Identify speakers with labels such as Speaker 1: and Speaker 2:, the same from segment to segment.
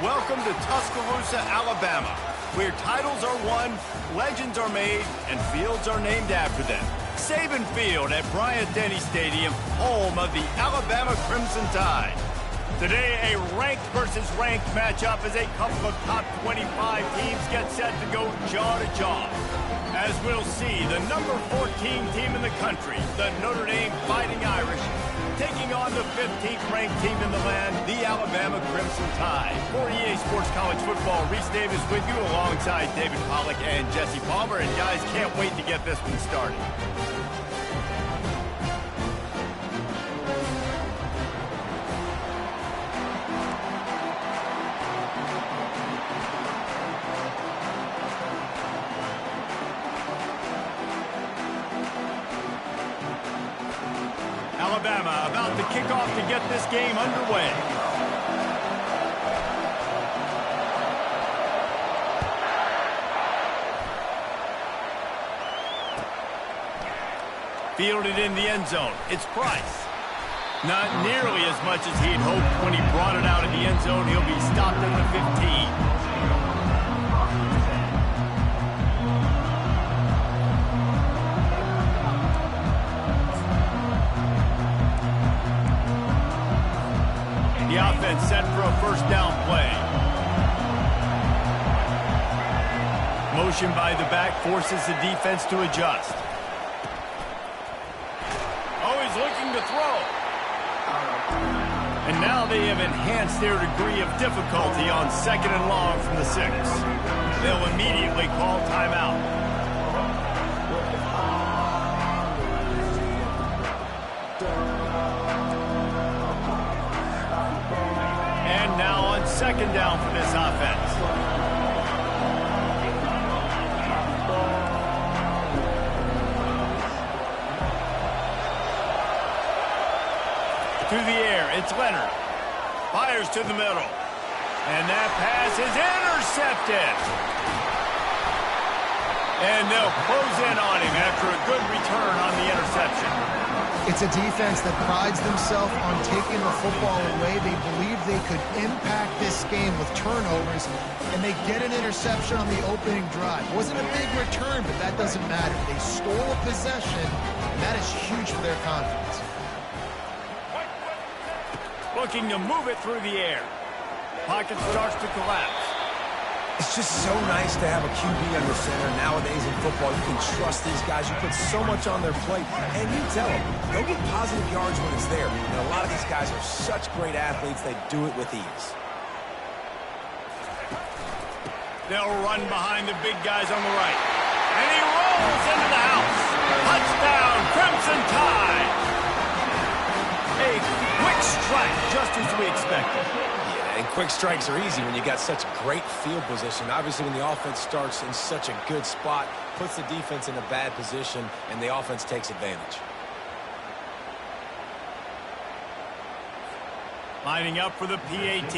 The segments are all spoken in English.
Speaker 1: Welcome to Tuscaloosa, Alabama, where titles are won, legends are made, and fields are named after them. Saban Field at Bryant-Denny Stadium, home of the Alabama Crimson Tide. Today, a ranked versus ranked matchup as a couple of top 25 teams get set to go jaw to jaw. As we'll see, the number 14 team in the country, the Notre Dame Fighting Irish, taking on the 15th ranked team in the land, the Alabama Crimson Tide. For EA Sports College Football, Reese Davis with you alongside David Pollack and Jesse Palmer. And guys, can't wait to get this one started. Alabama about to kick off to get this game underway. Fielded in the end zone. It's Price. Not nearly as much as he'd hoped when he brought it out of the end zone. He'll be stopped at the 15. The offense set for a first down play. Motion by the back forces the defense to adjust. Oh, he's looking to throw. And now they have enhanced their degree of difficulty on 2nd and long from the 6. They'll immediately call timeout. Now on 2nd down for this offense. Through the air, it's Leonard. Fires to the middle. And that pass is intercepted. And they'll close in on him after a good return on the interception.
Speaker 2: It's a defense that prides themselves on taking the football away. They believe they could impact this game with turnovers, and they get an interception on the opening drive. It wasn't a big return, but that doesn't matter. They stole a possession, and that is huge for their confidence.
Speaker 1: Looking to move it through the air. Pocket starts to collapse.
Speaker 3: It's just so nice to have a QB under center. Nowadays in football, you can trust these guys. You put so much on their plate, and you tell them, go get positive yards when it's there. And a lot of these guys are such great athletes, they do it with ease.
Speaker 1: They'll run behind the big guys on the right. And he rolls into the house. Touchdown, Crimson Tide. A quick strike, just as we expected.
Speaker 3: And quick strikes are easy when you got such great field position. Obviously, when the offense starts in such a good spot, puts the defense in a bad position, and the offense takes advantage.
Speaker 1: Lining up for the PAT.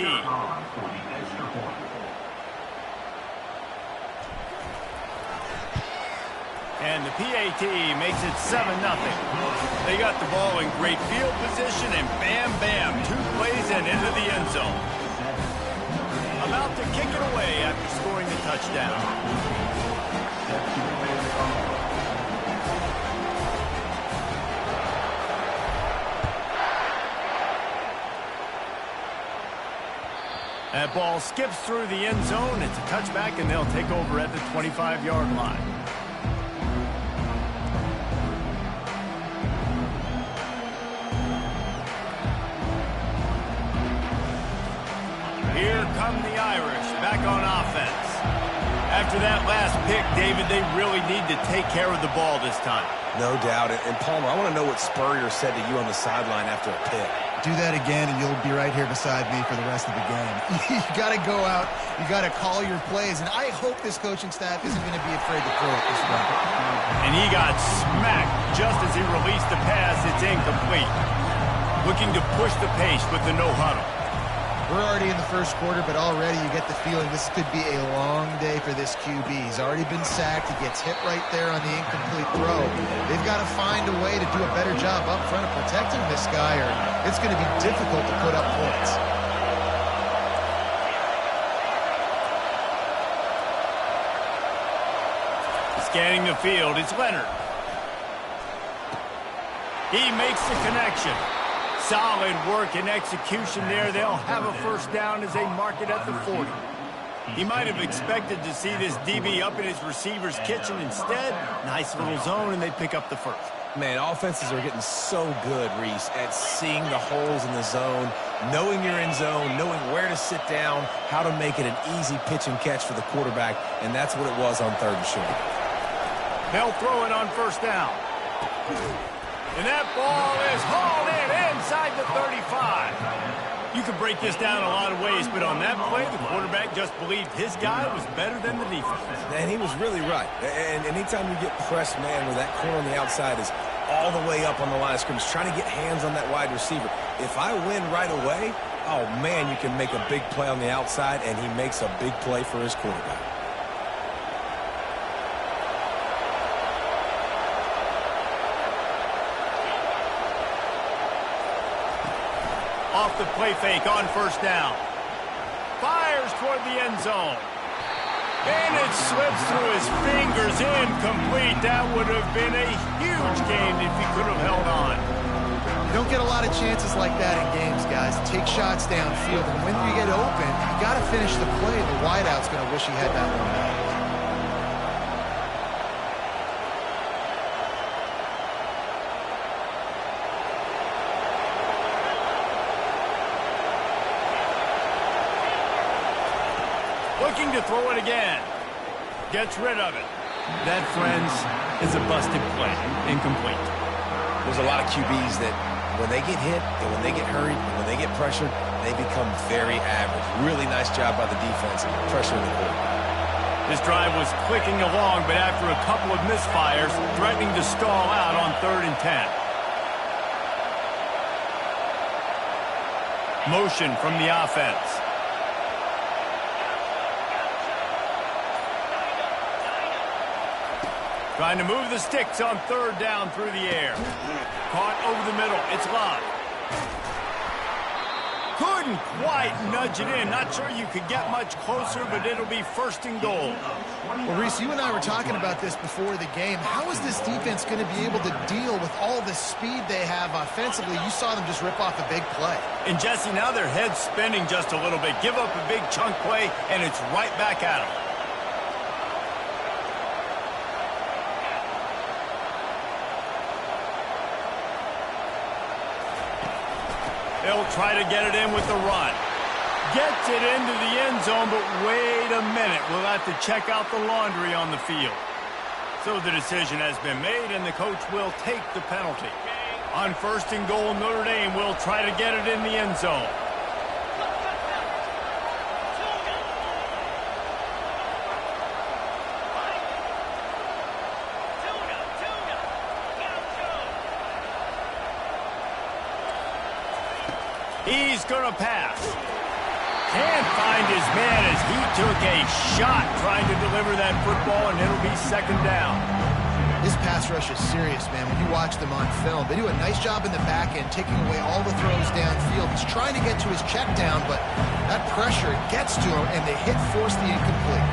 Speaker 1: And the PAT makes it 7-0. They got the ball in great field position, and bam, bam, 2 plays and into the end zone. About to kick it away after scoring the touchdown. That ball skips through the end zone. It's a touchback, and they'll take over at the 25-yard line. Here come the Irish, back on offense. After that last pick, David, they really need to take care of the ball this time.
Speaker 3: No doubt. And Palmer, I want to know what Spurrier said to you on the sideline after a pick.
Speaker 2: Do that again, and you'll be right here beside me for the rest of the game. You got to go out. You got to call your plays, and I hope this coaching staff isn't going to be afraid to throw it this way.
Speaker 1: And he got smacked just as he released the pass. It's incomplete. Looking to push the pace with the no-huddle.
Speaker 2: We're already in the first quarter, but already you get the feeling this could be a long day for this QB. He's already been sacked. He gets hit right there on the incomplete throw. They've got to find a way to do a better job up front of protecting this guy, or it's going to be difficult to put up points.
Speaker 1: Scanning the field, it's Leonard. He makes the connection. Solid work and execution there. They'll have a first down as they mark it at the 40. He might have expected to see this DB up in his receiver's kitchen. Instead, nice little zone, and they pick up the first.
Speaker 3: Man, offenses are getting so good, Reese, at seeing the holes in the zone, knowing you're in zone, knowing where to sit down, how to make it an easy pitch and catch for the quarterback, and that's what it was on 3rd and short.
Speaker 1: They'll throw it on first down. And that ball is hauled in inside the 35. You could break this down a lot of ways, but on that play, the quarterback just believed his guy was better than the defense.
Speaker 3: And he was really right. And anytime you get pressed, man, where that corner on the outside is all the way up on the line of scrimmage, trying to get hands on that wide receiver. If I win right away, oh, man, you can make a big play on the outside, and he makes a big play for his quarterback.
Speaker 1: Off the play fake on first down. Fires toward the end zone. And it slips through his fingers, incomplete. That would have been a huge gain if he could have held on.
Speaker 2: You don't get a lot of chances like that in games, guys. Take shots downfield, and when you get open, you got to finish the play. The wideout's going to wish he had that one back.
Speaker 1: Looking to throw it again. Gets rid of it. That, friends, is a busted play. Incomplete.
Speaker 3: There's a lot of QBs that when they get hit and when they get hurried and when they get pressured, they become very average. Really nice job by the defense pressuring the quarterback.
Speaker 1: This drive was clicking along, but after a couple of misfires, threatening to stall out on 3rd and 10. Motion from the offense. Trying to move the sticks on 3rd down through the air. Caught over the middle. It's Love. Couldn't quite nudge it in. Not sure you could get much closer, but it'll be 1st and goal.
Speaker 2: Well, Reese, you and I were talking about this before the game. How is this defense going to be able to deal with all the speed they have offensively? You saw them just rip off a big play.
Speaker 1: And, Jesse, now their head's spinning just a little bit. Give up a big chunk play, and it's right back at them. They'll try to get it in with the run. Gets it into the end zone, but wait a minute. We'll have to check out the laundry on the field. So the decision has been made, and the coach will take the penalty. On 1st and goal, Notre Dame will try to get it in the end zone. He's going to pass. Can't find his man as he took a shot trying to deliver that football, and it'll be 2nd down.
Speaker 2: This pass rush is serious, man. When you watch them on film, they do a nice job in the back end, taking away all the throws downfield. He's trying to get to his check down, but that pressure gets to him, and they force the incomplete.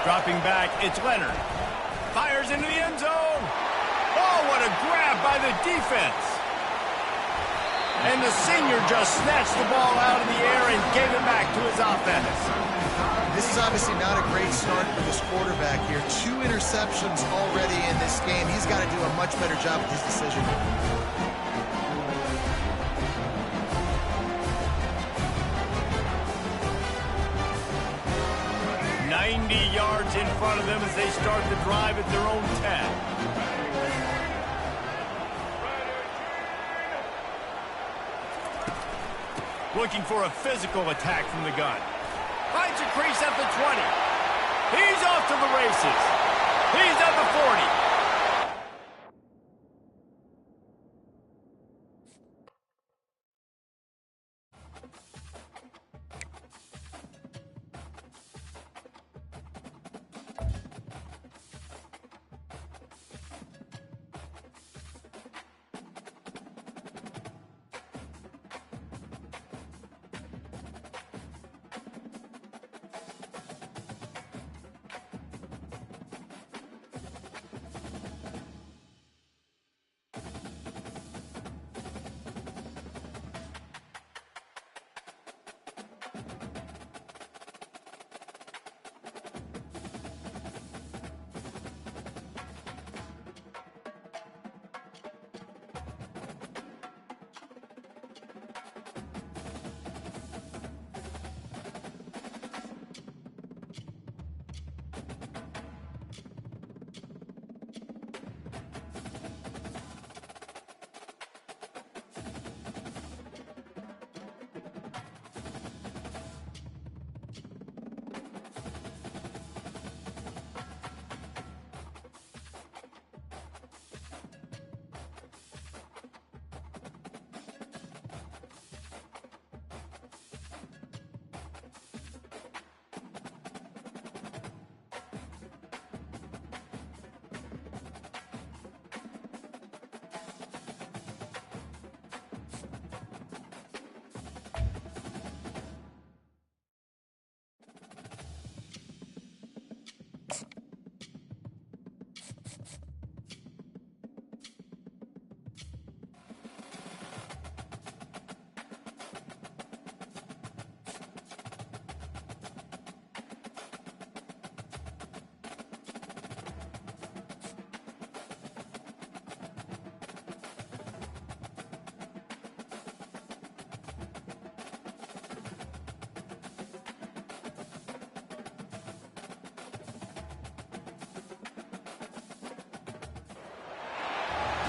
Speaker 1: Dropping back, it's Leonard. Fires into the end zone. Oh, what a grab by the defense. And the senior just snatched the ball out of the air and gave it back to his offense.
Speaker 2: This is obviously not a great start for this quarterback here. 2 interceptions already in this game. He's got to do a much better job with his decision.
Speaker 1: 90 yards in front of them as they start the drive at their own 10. Looking for a physical attack from the gun. Finds a crease at the 20. He's off to the races. He's at the 40.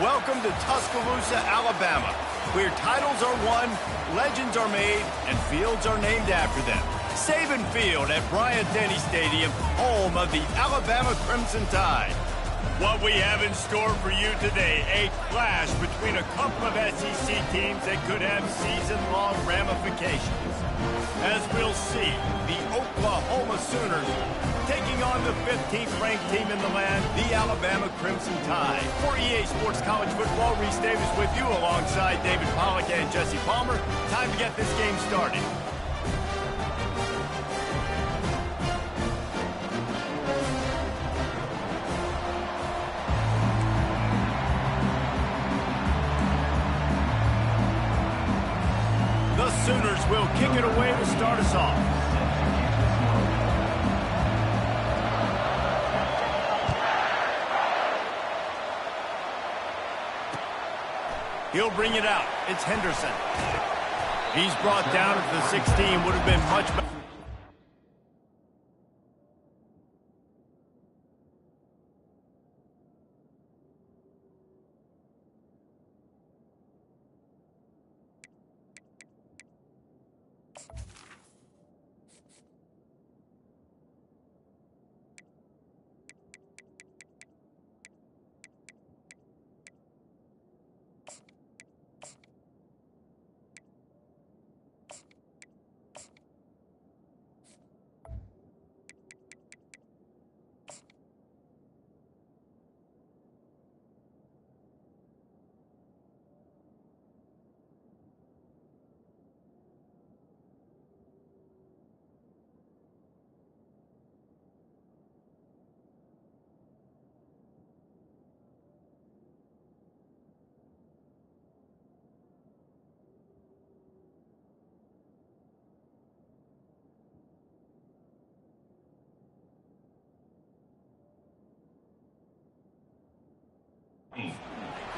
Speaker 1: Welcome to Tuscaloosa, Alabama, where titles are won, legends are made, and fields are named after them. Saban Field at Bryant-Denny Stadium, home of the Alabama Crimson Tide. What we have in store for you today, a clash between a couple of SEC teams that could have season-long ramifications. As we'll see, the Oklahoma Sooners taking on the 15th-ranked team in the land, the Alabama Crimson Tide. For EA Sports College Football, Reese Davis with you alongside David Pollack and Jesse Palmer. Time to get this game started. The Sooners will kick it away to start us off. He'll bring it out. It's Henderson. He's brought down at the 16. Would have been much better.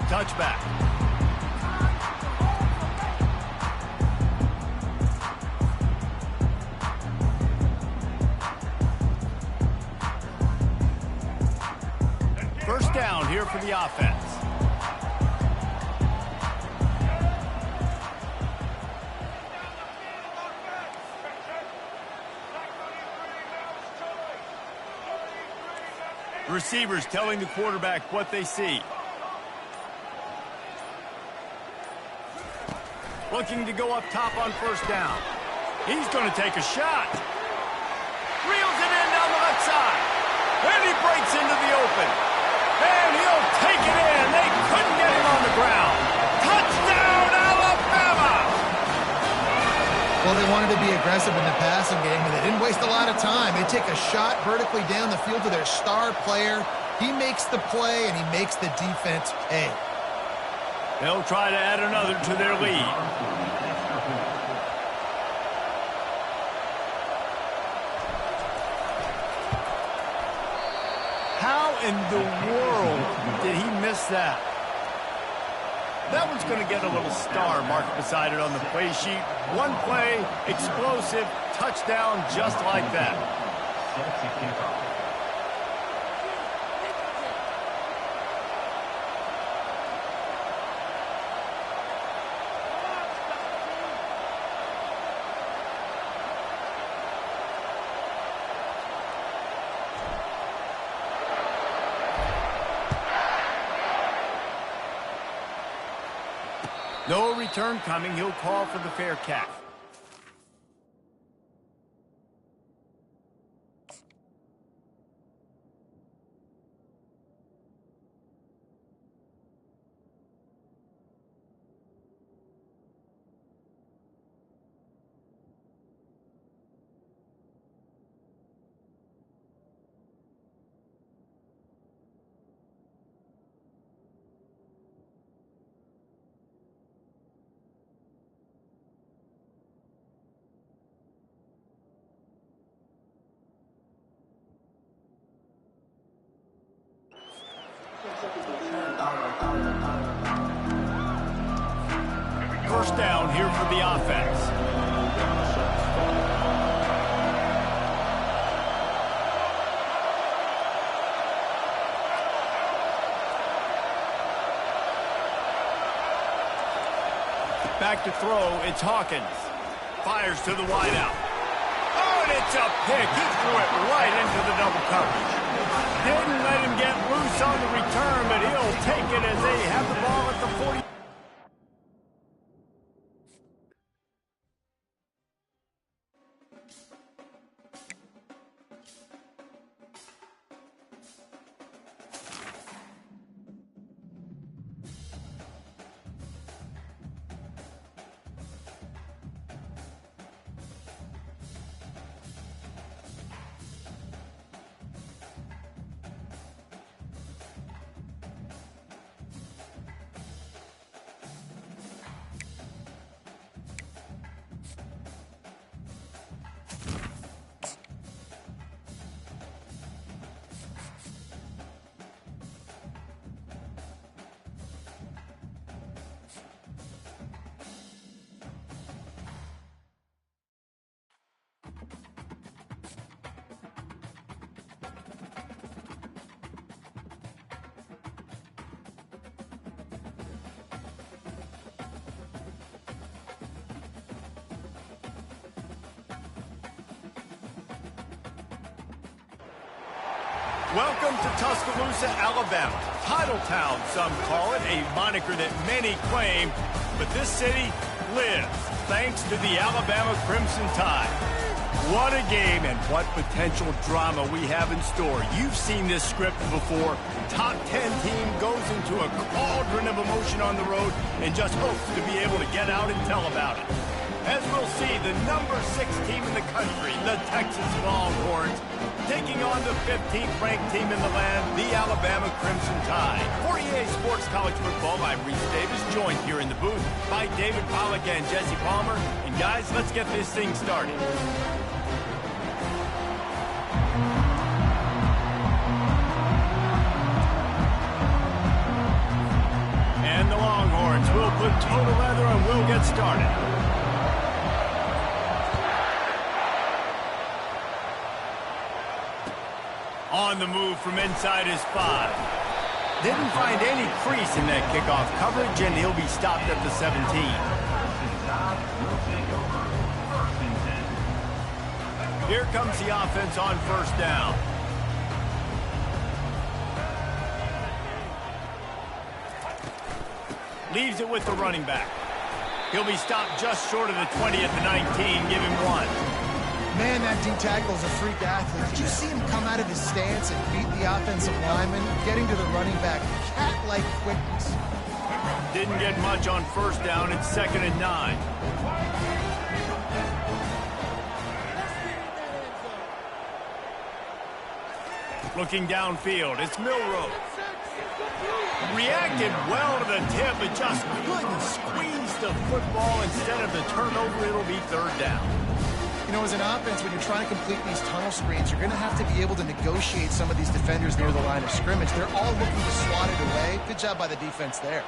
Speaker 1: Touchback. First down here for the offense. Receivers telling the quarterback what they see. Looking to go up top on first down. He's going to take a shot. Reels it in down the left side. And he breaks into the open. And he'll take it in. They couldn't get him on the ground. Touchdown, Alabama!
Speaker 2: Well, they wanted to be aggressive in the passing game, and they didn't waste a lot of time. They take a shot vertically down the field to their star player. He makes the play, and he makes the defense pay.
Speaker 1: They'll try to add another to their lead. How in the world did he miss that? That one's going to get a little star marked beside it on the play sheet. One play, explosive, touchdown just like that. No return coming. He'll call for the fair catch. back to throw. It's Hawkins. Fires to the wideout. Oh, and it's a pick. He threw it right into the double coverage. Didn't let him get loose on the return, but he'll take it as they have the ball at the 40. Welcome to Tuscaloosa, Alabama. Titletown, some call it, a moniker that many claim, but this city lives thanks to the Alabama Crimson Tide. What a game and what potential drama we have in store. You've seen this script before. Top 10 team goes into a cauldron of emotion on the road and just hopes to be able to get out and tell about it. As we'll see, the number 6 team in the country, the Texas Longhorns, taking on the 15th ranked team in the land, the Alabama Crimson Tide. For EA Sports College Football, I'm Reese Davis, joined here in the booth by David Pollack and Jesse Palmer. And guys, let's get this thing started. And the Longhorns will put total leather and we'll get started. On the move from inside his 5. Didn't find any crease in that kickoff coverage, and he'll be stopped at the 17. Here comes the offense on first down. Leaves it with the running back. He'll be stopped just short of the 20 at the 19. Give him 1.
Speaker 2: Man, that D-tackle is a freak athlete. Did you see him come out of his stance and beat the offensive lineman, getting to the running back? Cat-like quickness.
Speaker 1: Didn't get much on first down. It's 2nd and 9. Looking downfield, it's Milroe. Reacted well to the tip, but just couldn't squeeze the football. Instead of the turnover, it'll be 3rd down.
Speaker 2: You know, as an offense, when you're trying to complete these tunnel screens, you're going to have to be able to negotiate some of these defenders near the line of scrimmage. They're all looking to swat it away. Good job by the defense there.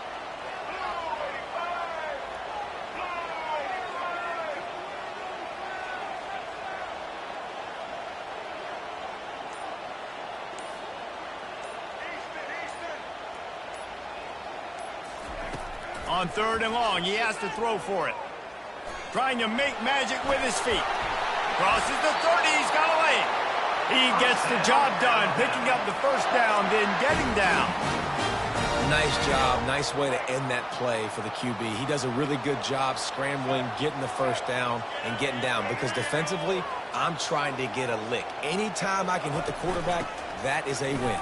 Speaker 1: On 3rd and long, he has to throw for it. Trying to make magic with his feet. Crosses the 30, he's got a lane. He gets the job done, picking up the first down, then getting down.
Speaker 3: Nice job, nice way to end that play for the QB. He does a really good job scrambling, getting the first down, and getting down. Because defensively, I'm trying to get a lick. Anytime I can hit the quarterback, that is a win.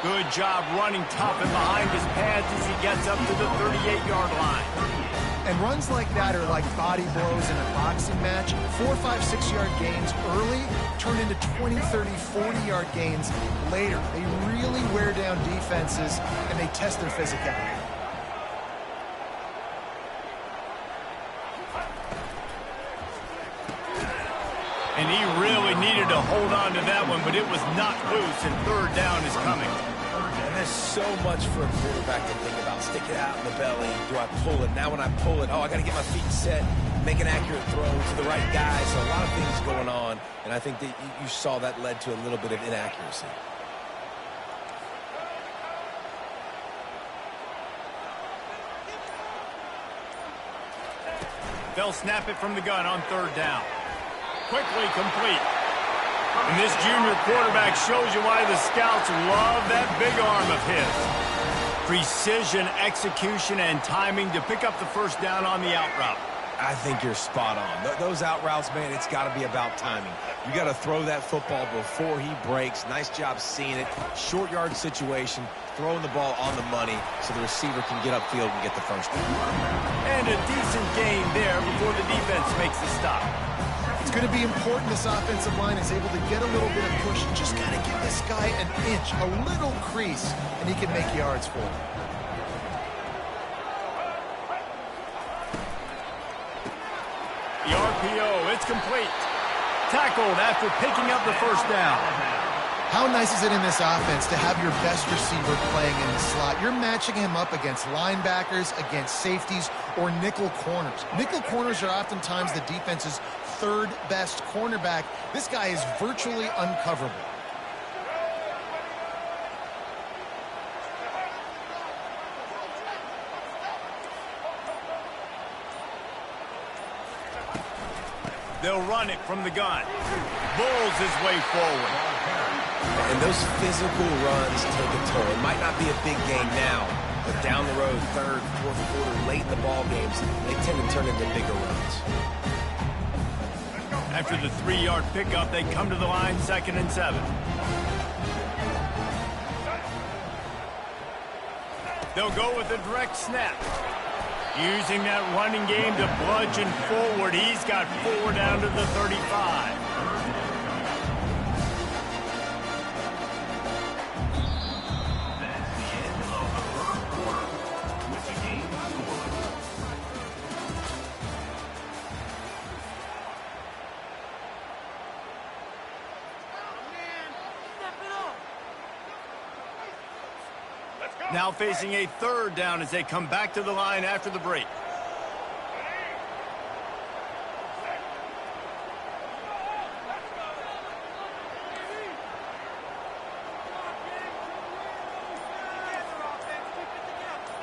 Speaker 1: Good job running tough and behind his pads as he gets up to the 38-yard line.
Speaker 2: And runs like that are like body blows in a boxing match. 4, 5, 6-yard gains early turn into 20, 30, 40-yard gains later. They really wear down defenses, and they test their physicality.
Speaker 1: And he really needed to hold on to that one, but it was knocked loose, and 3rd down is coming.
Speaker 3: And there's so much for a quarterback to think about. Stick it out in the belly. Do I pull it? Now when I pull it, I got to get my feet set, make an accurate throw to the right guy. So a lot of things going on, and I think that you saw that led to a little bit of inaccuracy.
Speaker 1: They'll snap it from the gun on third down. Quickly complete. And this junior quarterback shows you why the scouts love that big arm of his. Precision, execution, and timing to pick up the first down on the out route.
Speaker 3: I think you're spot on. Those out routes, man, it's got to be about timing. You got to throw that football before he breaks. Nice job seeing it. Short yard situation, throwing the ball on the money so the receiver can get upfield and get the first down.
Speaker 1: And a decent gain there before the defense makes the stop.
Speaker 2: It's going to be important this offensive line is able to get a little bit of push. Just got to give this guy an inch, a little crease, and he can make yards for him.
Speaker 1: The RPO, it's complete. Tackled after picking up the first down.
Speaker 2: How nice is it in this offense to have your best receiver playing in the slot? You're matching him up against linebackers, against safeties, or nickel corners. Nickel corners are oftentimes the defense's third best cornerback. This guy is virtually uncoverable.
Speaker 1: They'll run it from the gun. Bulls his way forward.
Speaker 3: And those physical runs take a toll. It might not be a big game now, but down the road, third, fourth quarter, late in the ball games, they tend to turn into bigger runs.
Speaker 1: After the 3-yard pickup, they come to the line, 2nd and 7. They'll go with a direct snap. Using that running game to bludgeon forward. He's got 4 down to the 35. Now facing a 3rd down as they come back to the line after the break.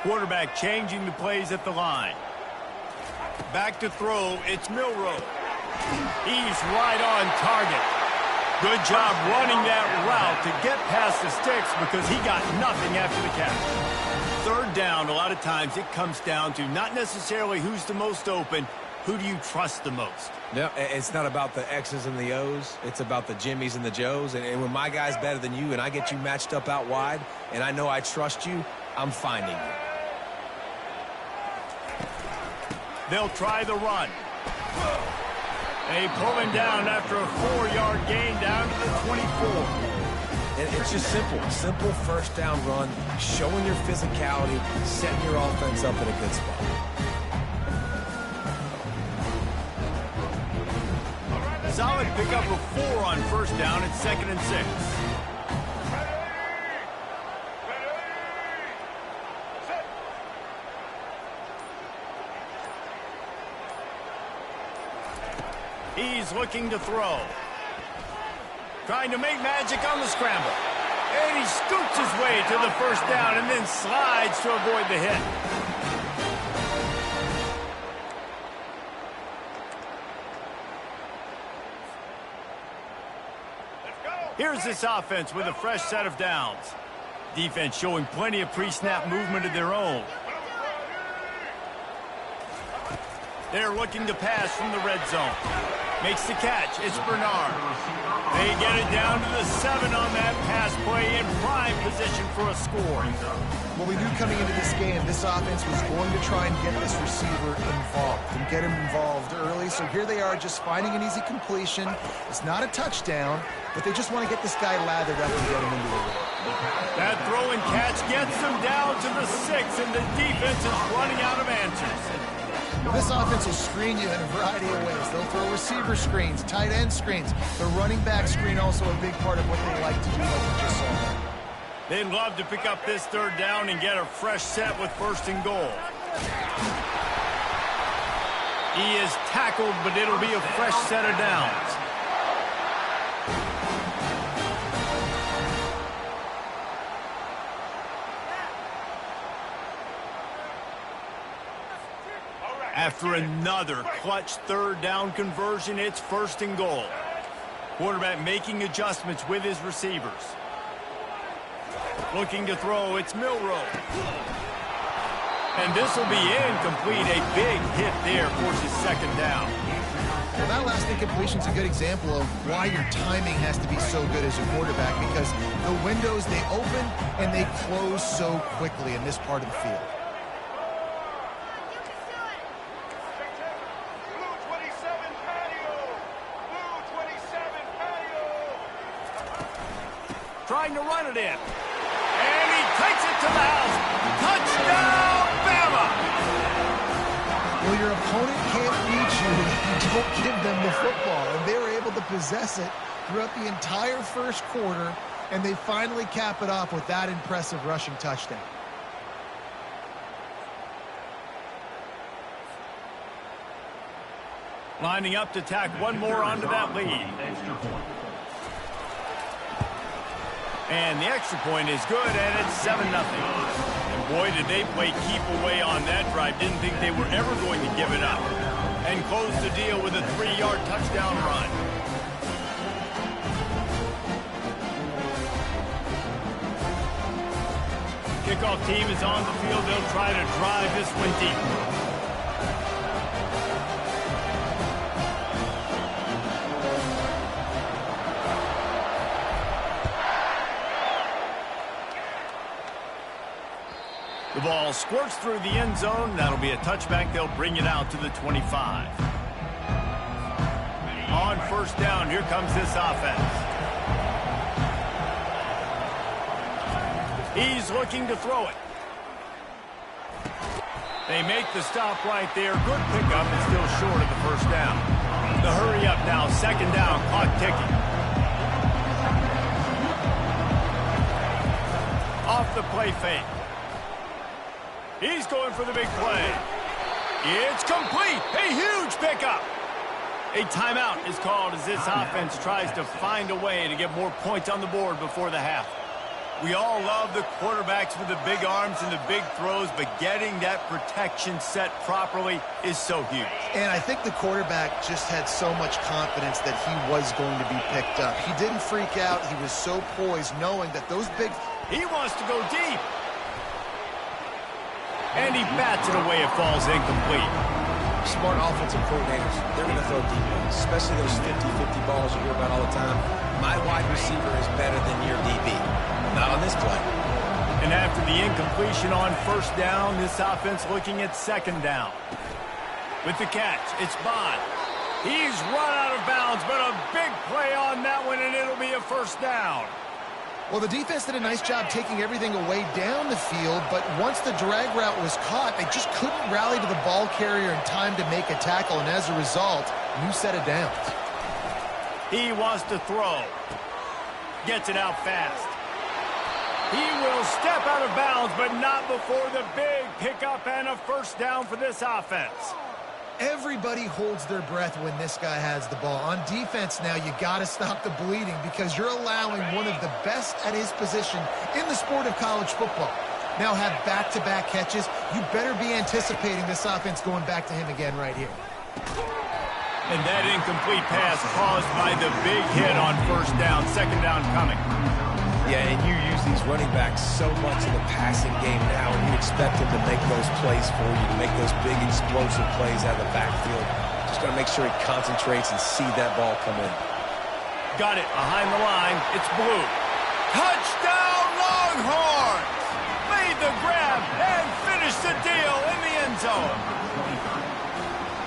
Speaker 1: Quarterback changing the plays at the line. Back to throw, it's Milroe. He's right on target. Good job running that route to get past the sticks because he got nothing after the catch. 3rd down, a lot of times it comes down to not necessarily who's the most open, who do you trust the most?
Speaker 3: No, it's not about the X's and the O's. It's about the Jimmys and the Joes. And when my guy's better than you and I get you matched up out wide and I know I trust you, I'm finding you.
Speaker 1: They'll try the run. They pull him down after a 4-yard gain down to the 24.
Speaker 3: And it's just simple 1st down run, showing your physicality, setting your offense up in a good spot.
Speaker 1: Solid pickup of 4 on 1st down at 2nd and 6. He's looking to throw. Trying to make magic on the scramble. And he scoots his way to the 1st down and then slides to avoid the hit. Here's this offense with a fresh set of downs. Defense showing plenty of pre-snap movement of their own. They're looking to pass from the red zone. Makes the catch. It's Bernard. They get it down to the 7 on that pass play in prime position for a score.
Speaker 2: Well, we knew coming into this game, this offense was going to try and get this receiver involved and get him involved early. So here they are just finding an easy completion. It's not a touchdown, but they just want to get this guy lathered up and get him into the ring.
Speaker 1: That throw and catch gets them down to the 6, and the defense is running out of answers.
Speaker 2: This offense will screen you in a variety of ways. They'll throw receiver screens, tight end screens. The running back screen also a big part of what they like to do, like you just saw.
Speaker 1: They'd love to pick up this 3rd down and get a fresh set with 1st and goal. He is tackled, but it'll be a fresh set of downs. After another clutch third down conversion, it's 1st and goal. Quarterback making adjustments with his receivers. Looking to throw, it's Milroe. And this will be incomplete. A big hit there forces 2nd down.
Speaker 2: Well, that last incompletion is a good example of why your timing has to be so good as a quarterback, because the windows, they open and they close so quickly in this part of the field.
Speaker 1: Trying to run it in. And he takes it to the house. Touchdown, Bama!
Speaker 2: Well, your opponent can't beat you if you don't give them the football. And they were able to possess it throughout the entire 1st quarter, and they finally cap it off with that impressive rushing touchdown.
Speaker 1: Lining up to tack one more onto that lead. And the extra point is good, and it's 7-0. And boy, did they play keep away on that drive. Didn't think they were ever going to give it up. And close the deal with a 3-yard touchdown run. Kickoff team is on the field. They'll try to drive this one deep. The ball squirts through the end zone. That'll be a touchback. They'll bring it out to the 25. On 1st down, here comes this offense. He's looking to throw it. They make the stop right there. Good pickup, and still short of the 1st down. The hurry up now. 2nd down, clock ticking. Off the play fake. He's going for the big play. It's complete. A huge pickup. A timeout is called as this offense tries to find a way to get more points on the board before the half. We all love the quarterbacks with the big arms and the big throws, but getting that protection set properly is so huge.
Speaker 2: And I think the quarterback just had so much confidence that he was going to be picked up. He didn't freak out. He was so poised, knowing that those big...
Speaker 1: He wants to go deep. And he bats it away. It falls incomplete.
Speaker 3: Smart offensive coordinators, they're going to throw deep ones, especially those 50-50 balls you hear about all the time. My wide receiver is better than your DB. Not on this play.
Speaker 1: And after the incompletion on 1st down, this offense looking at 2nd down. With the catch, it's Bond. He's run out of bounds, but a big play on that one, and it'll be a 1st down.
Speaker 2: Well, the defense did a nice job taking everything away down the field, but once the drag route was caught, they just couldn't rally to the ball carrier in time to make a tackle, and as a result, new set of downs.
Speaker 1: He wants to throw. Gets it out fast. He will step out of bounds, but not before the big pickup and a 1st down for this offense.
Speaker 2: Everybody holds their breath when this guy has the ball. On defense now, you got to stop the bleeding because you're allowing one of the best at his position in the sport of college football. Now have back-to-back catches. You better be anticipating this offense going back to him again right here.
Speaker 1: And that incomplete pass caused by the big hit on 1st down. 2nd down coming.
Speaker 3: Yeah, and you use these running backs so much in the passing game now, and you expect them to make those plays for you, to make those big explosive plays out of the backfield. Just got to make sure he concentrates and see that ball come in.
Speaker 1: Got it behind the line. It's Blue. Touchdown, Longhorns! Made the grab and finished the deal in the end zone.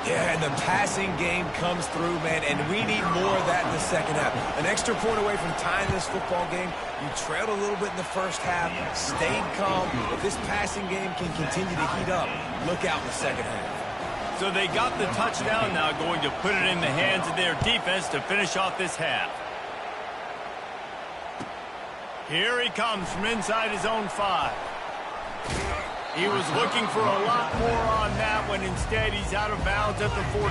Speaker 3: Yeah, and the passing game comes through, man, and we need more of that in the 2nd half. An extra point away from tying this football game. You trailed a little bit in the 1st half, stayed calm. If this passing game can continue to heat up, look out in the 2nd half.
Speaker 1: So they got the touchdown, now going to put it in the hands of their defense to finish off this half. Here he comes from inside his own 5. He was looking for a lot more on that one. Instead, he's out of bounds at the 14.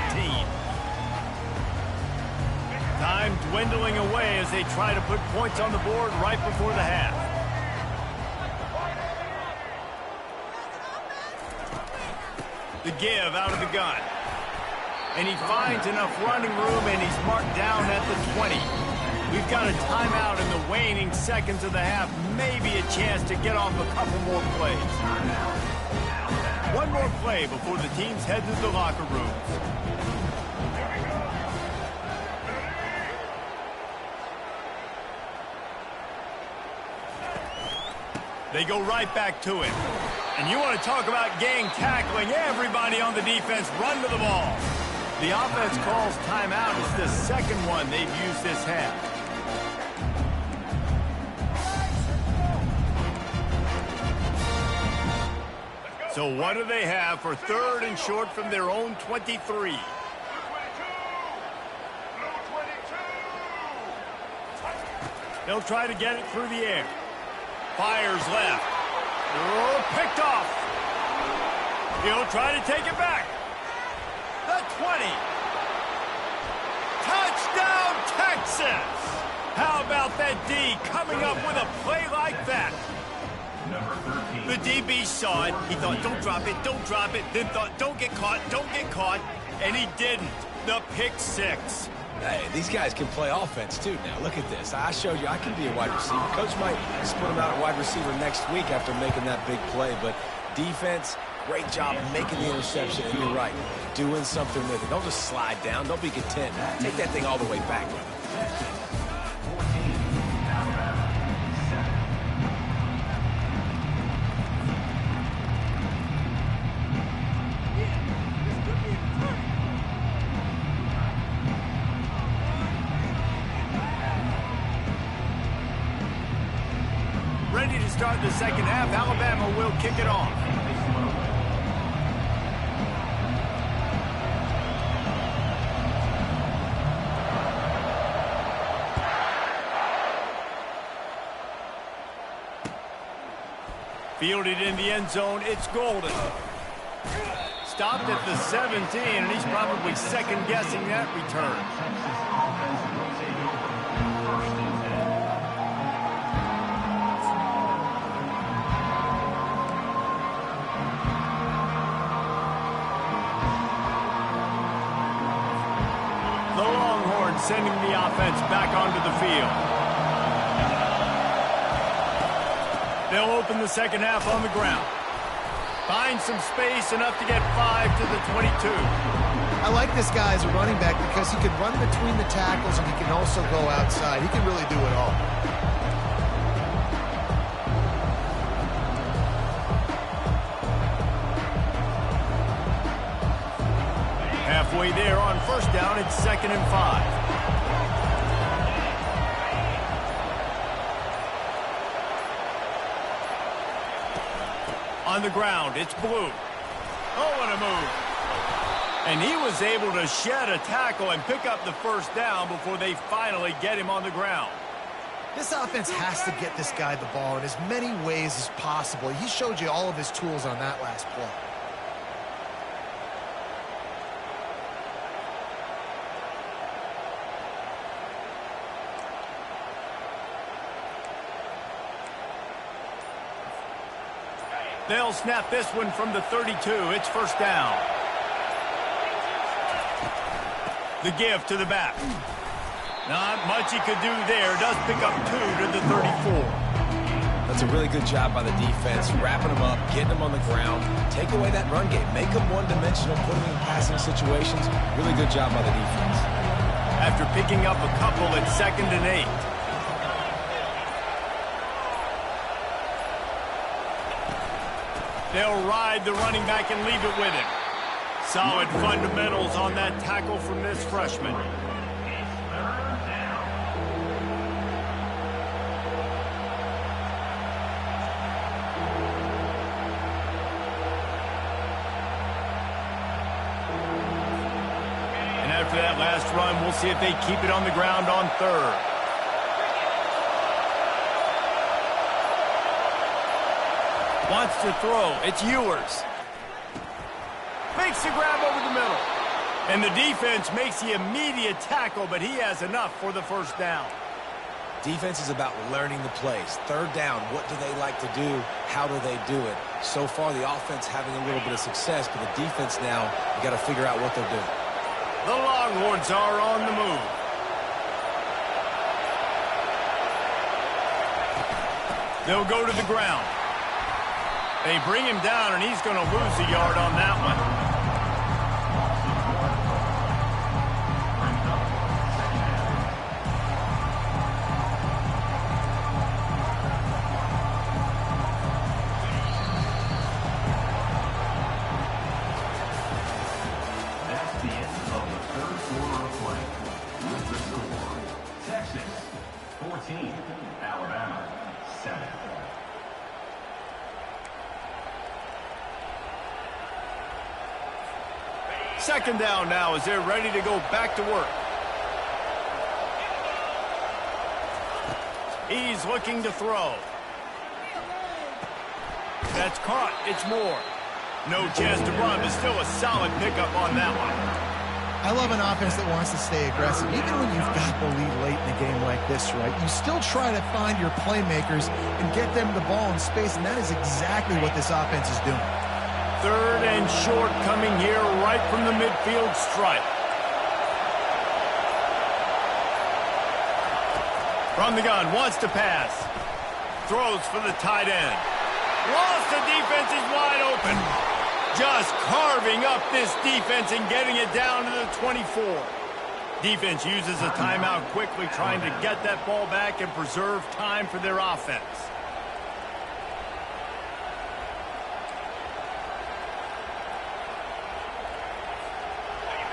Speaker 1: Time dwindling away as they try to put points on the board right before the half. The give out of the gun. And he finds enough running room, and he's marked down at the 20. We've got a timeout in the waning seconds of the half. Maybe a chance to get off a couple more plays. One more play before the teams head to the locker rooms. They go right back to it. And you want to talk about gang tackling. Everybody on the defense run to the ball. The offense calls timeout. It's the second one they've used this half. So what do they have for third and short from their own 23? They'll try to get it through the air. Fires left. Oh, picked off. He'll try to take it back. The 20. Touchdown, Texas. How about that D coming up with a play like that? The DB saw it. He thought, don't drop it, don't drop it. Then thought, don't get caught, don't get caught. And he didn't. The pick six.
Speaker 3: Hey, these guys can play offense, too, now. Look at this. I showed you I can be a wide receiver. Coach might just put him out at wide receiver next week after making that big play. But defense, great job making the interception. And you're right, doing something with it. Don't just slide down. Don't be content. Take that thing all the way back.
Speaker 1: Ready to start the second half. Alabama will kick it off. Fielded in the end zone. It's Golden. Stopped at the 17, and he's probably second-guessing that return. Sending the offense back onto the field. They'll open the second half on the ground. Find some space, enough to get 5 to the 22.
Speaker 2: I like this guy as a running back because he can run between the tackles and he can also go outside. He can really do it all.
Speaker 1: Halfway there on first down, it's 2nd and 5. On the ground, it's Blue. Oh, what a move. And he was able to shed a tackle and pick up the first down before they finally get him on the ground.
Speaker 2: This offense has to get this guy the ball in as many ways as possible. He showed you all of his tools on that last play.
Speaker 1: They'll snap this one from the 32. It's first down. The give to the back. Not much he could do there. Does pick up 2 to the 34.
Speaker 3: That's a really good job by the defense, wrapping them up, getting them on the ground, take away that run game, make them one-dimensional, put them in passing situations. Really good job by the defense.
Speaker 1: After picking up a couple at 2nd and 8. They'll ride the running back and leave it with him. Solid fundamentals on that tackle from this freshman. And after that last run, we'll see if they keep it on the ground on 3rd. Wants to throw. It's Ewers. Makes the grab over the middle. And the defense makes the immediate tackle, but he has enough for the first down.
Speaker 3: Defense is about learning the plays. 3rd down, what do they like to do? How do they do it? So far, the offense having a little bit of success, but the defense now, you got to figure out what they're doing.
Speaker 1: The Longhorns are on the move. They'll go to the ground. They bring him down, and he's going to lose a yard on that one. Second down now as they're ready to go back to work. He's looking to throw. That's caught. It's more. No chance to run, but still a solid pickup on that one.
Speaker 2: I love an offense that wants to stay aggressive. Even when you've got the lead late in a game like this, right, you still try to find your playmakers and get them the ball in space, and that is exactly what this offense is doing.
Speaker 1: Third and short coming here right from the midfield stripe. From the gun, wants to pass. Throws for the tight end. Lost, the defense is wide open. Just carving up this defense and getting it down to the 24. Defense uses a timeout quickly, trying to get that ball back and preserve time for their offense.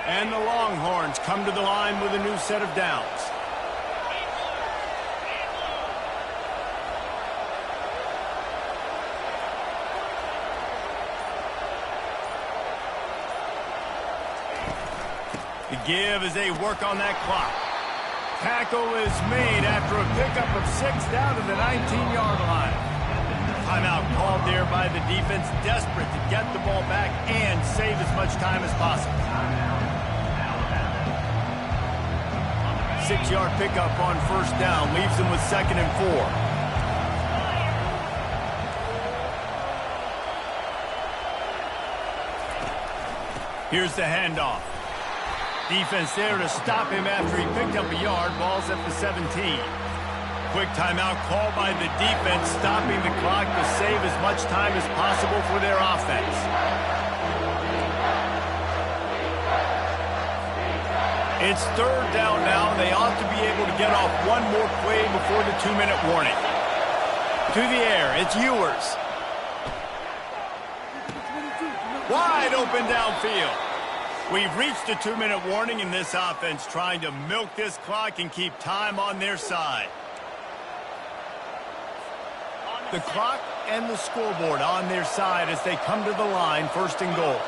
Speaker 1: And the Longhorns come to the line with a new set of downs. The give as they work on that clock. Tackle is made after a pickup of 6 down to the 19-yard line. Timeout called there by the defense, desperate to get the ball back and save as much time as possible. 6-yard pickup on first down leaves them with 2nd and 4. Here's the handoff. Defense there to stop him after he picked up a yard. Ball's at the 17. Quick timeout called by the defense, stopping the clock to save as much time as possible for their offense. It's third down now. They ought to be able to get off one more play before the 2-minute warning. To the air, it's Ewers. Wide open downfield. We've reached the 2-minute warning in this offense, trying to milk this clock and keep time on their side. The clock and the scoreboard on their side as they come to the line, 1st and goal.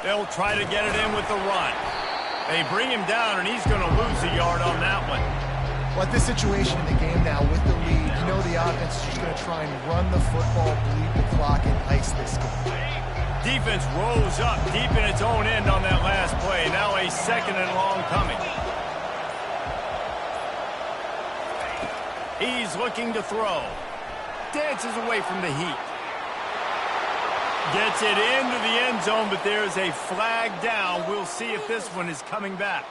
Speaker 1: They'll try to get it in with the run. They bring him down, and he's going to lose a yard on that one.
Speaker 2: Well, at this situation in the game now with the lead, you know the offense is just going to try and run the football, bleed the clock, and ice this game.
Speaker 1: Defense rose up deep in its own end on that last play. Now a 2nd and long coming. He's looking to throw. Dances away from the heat. Gets it into the end zone, but there's a flag down. We'll see if this one is coming back.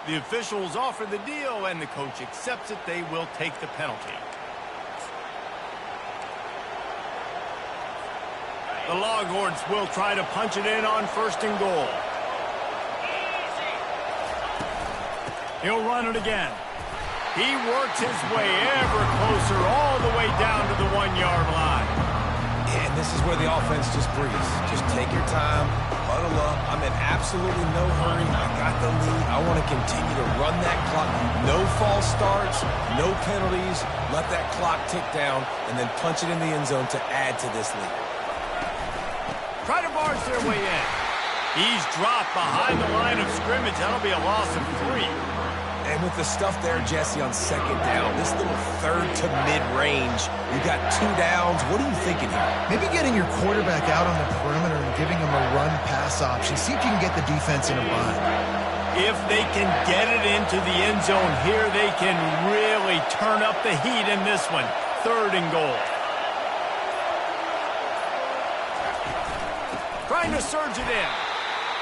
Speaker 1: The officials offer the deal, and the coach accepts it. They will take the penalty. The Longhorns will try to punch it in on 1st and goal. He'll run it again. He works his way ever closer all the way down to the 1-yard line.
Speaker 3: And this is where the offense just breathes. Just take your time, huddle up. I'm in absolutely no hurry. I got the lead. I want to continue to run that clock. No false starts, no penalties. Let that clock tick down and then punch it in the end zone to add to this lead.
Speaker 1: Try to barge their way in. He's dropped behind the line of scrimmage. That'll be a loss of 3.
Speaker 3: And with the stuff there, Jesse, on 2nd down, this little 3rd to mid-range, you got 2 downs. What are you thinking here?
Speaker 2: Maybe getting your quarterback out on the perimeter and giving him a run-pass option. See if you can get the defense in a bind.
Speaker 1: If they can get it into the end zone here, they can really turn up the heat in this one. 3rd and goal. trying to surge it in.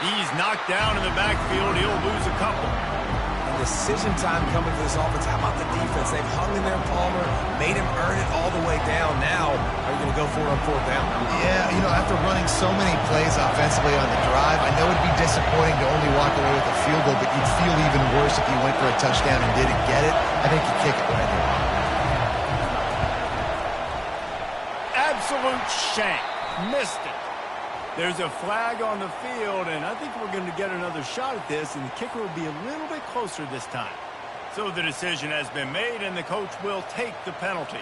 Speaker 1: He's knocked down in the backfield. He'll lose a couple.
Speaker 3: And decision time coming for this offense. How about the defense? They've hung in there, Palmer, made him earn it all the way down. Now, are you going to go for it on fourth down?
Speaker 2: Yeah, you know, after running so many plays offensively on the drive, I know it'd be disappointing to only walk away with a field goal, but you'd feel even worse if you went for a touchdown and didn't get it. I think you kick it right here.
Speaker 1: Absolute shank. Missed it. There's a flag on the field, and I think we're going to get another shot at this, and the kicker will be a little bit closer this time. So the decision has been made, and the coach will take the penalty.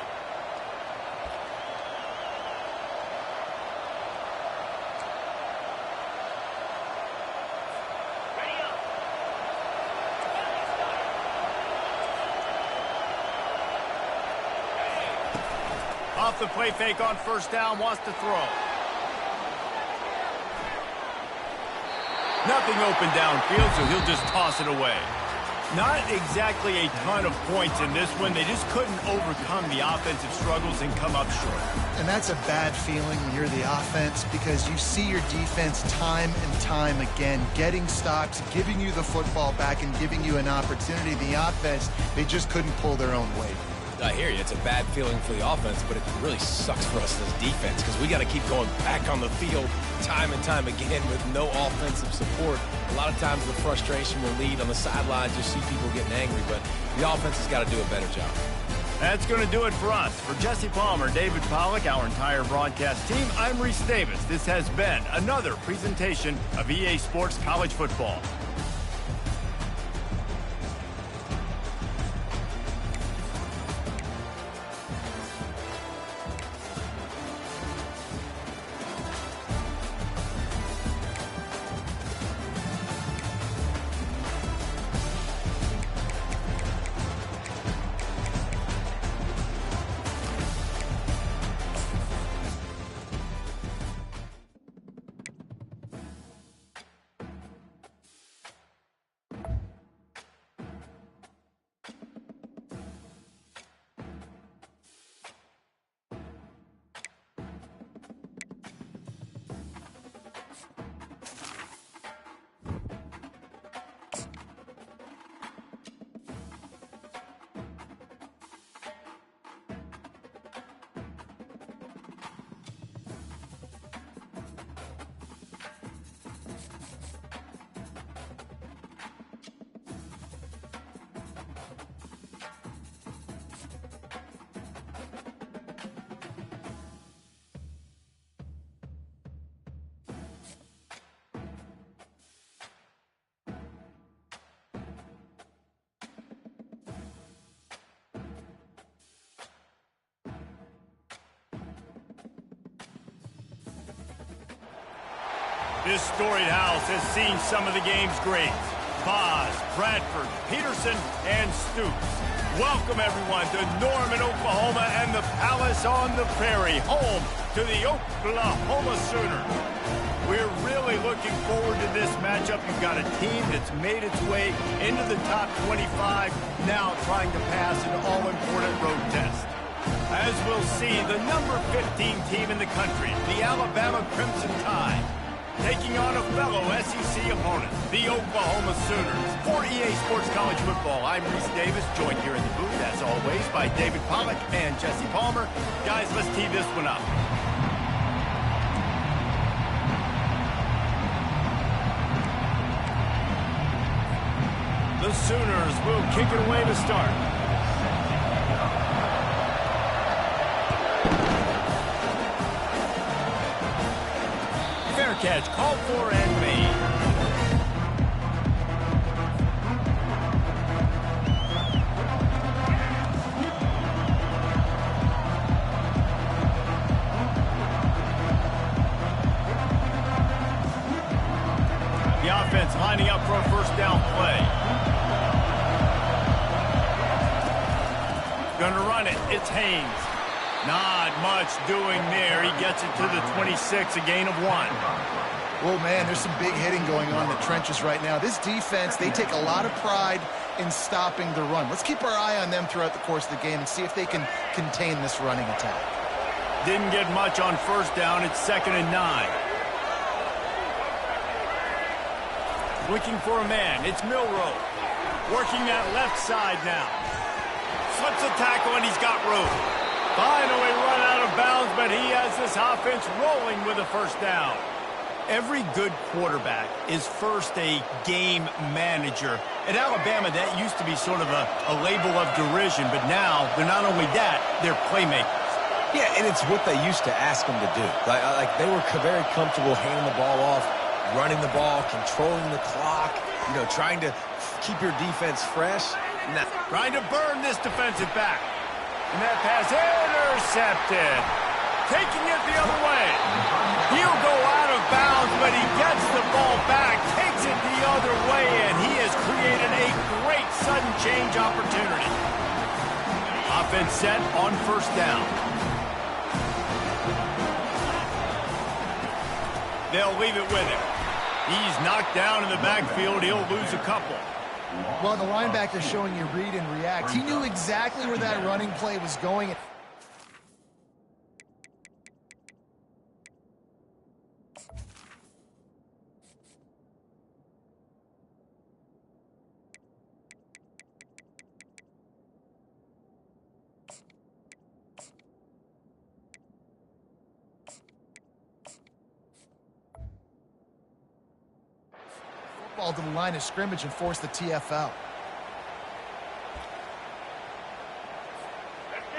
Speaker 1: Off the play fake on first down, wants to throw. Nothing open downfield, so he'll just toss it away. Not exactly a ton of points in this one. They just couldn't overcome the offensive struggles and come up short.
Speaker 2: And that's a bad feeling when you're the offense, because you see your defense time and time again getting stops, giving you the football back, and giving you an opportunity. The offense, they just couldn't pull their own weight.
Speaker 3: I hear you. It's a bad feeling for the offense, but it really sucks for us as defense because we got to keep going back on the field time and time again with no offensive support. A lot of times the frustration will lead on the sidelines. You see people getting angry, but the offense has got to do a better job.
Speaker 1: That's going to do it for us. For Jesse Palmer, David Pollack, our entire broadcast team, I'm Reese Davis. This has been another presentation of EA Sports College Football. This storied house has seen some of the game's greats. Boz, Bradford, Peterson, and Stoops. Welcome, everyone, to Norman, Oklahoma, and the Palace on the Prairie, home to the Oklahoma Sooners. We're really looking forward to this matchup. You've got a team that's made its way into the top 25, now trying to pass an all-important road test. As we'll see, the number 15 team in the country, the Alabama Crimson Tide, taking on a fellow SEC opponent, the Oklahoma Sooners. For EA Sports College Football, I'm Reese Davis, joined here in the booth, as always, by David Pollack and Jesse Palmer. Guys, let's tee this one up. The Sooners will kick it away to start. Fair catch called for and made. The offense lining up for a first down play. Going to run it. It's Haynes. Not much doing there. He gets it to the 26, a gain of 1.
Speaker 2: Well, man, there's some big hitting going on in the trenches right now. This defense, they take a lot of pride in stopping the run. Let's keep our eye on them throughout the course of the game and see if they can contain this running attack.
Speaker 1: Didn't get much on first down. It's 2nd and 9. Looking for a man. It's Milrow. Working that left side now. Slips a tackle, and he's got room. Finally run out of bounds, but he has this offense rolling with a first down. Every good quarterback is first a game manager. At Alabama, that used to be sort of a label of derision, but now they're not only that, they're playmakers.
Speaker 3: Yeah, and it's what they used to ask them to do. Like they were very comfortable handing the ball off, running the ball, controlling the clock, trying to keep your defense fresh. Nah.
Speaker 1: Trying to burn this defensive back. And that pass intercepted. Taking it the other way. He'll go out of bounds, but he gets the ball back, takes it the other way, and he has created a great sudden change opportunity. Offense set on first down. They'll leave it with him. He's knocked down in the backfield. He'll lose a couple.
Speaker 2: Well, the linebacker's showing you read and react. He knew exactly where that running play was going. Ball to the line of scrimmage and force the TFL.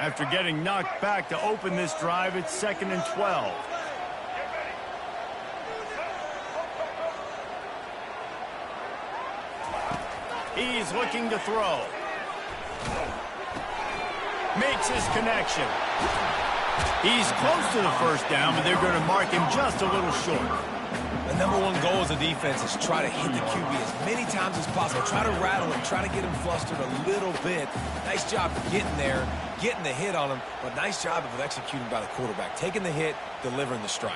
Speaker 1: After getting knocked back to open this drive, it's 2nd and 12. He's looking to throw. Makes his connection. He's close to the first down, but they're going to mark him just a little short.
Speaker 3: The number one goal as a defense is try to hit the QB as many times as possible. Try to rattle him, try to get him flustered a little bit. Nice job of getting there, getting the hit on him, but nice job of executing by the quarterback. Taking the hit, delivering the strike.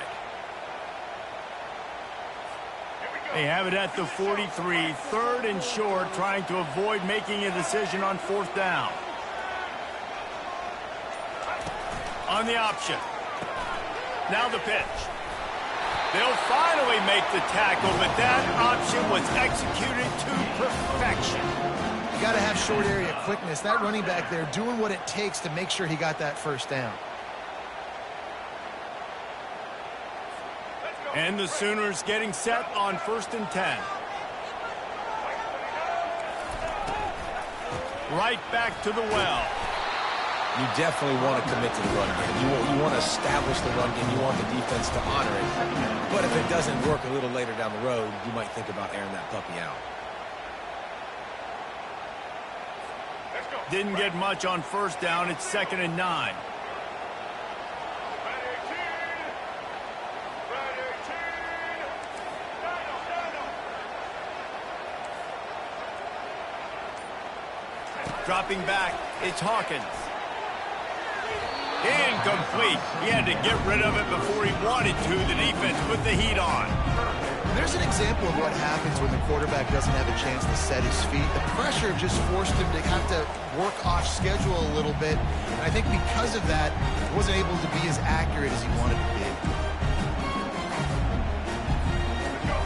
Speaker 1: They have it at the 43, 3rd and short, trying to avoid making a decision on 4th down. On the option. Now the pitch. They'll finally make the tackle, but that option was executed to perfection.
Speaker 2: You got to have short area quickness. That running back there doing what it takes to make sure he got that first down.
Speaker 1: And the Sooners getting set on 1st and 10. Right back to the well.
Speaker 3: You definitely want to commit to the run game. You want to establish the run game. You want the defense to honor it. But if it doesn't work a little later down the road, you might think about airing that puppy out.
Speaker 1: Didn't get much on 1st down. It's 2nd and 9. Dropping back, it's Hawkins. Incomplete. He had to get rid of it before he wanted to. The defense put the heat on.
Speaker 2: There's an example of what happens when the quarterback doesn't have a chance to set his feet. The pressure just forced him to have to work off schedule a little bit. And I think because of that, he wasn't able to be as accurate as he wanted to be.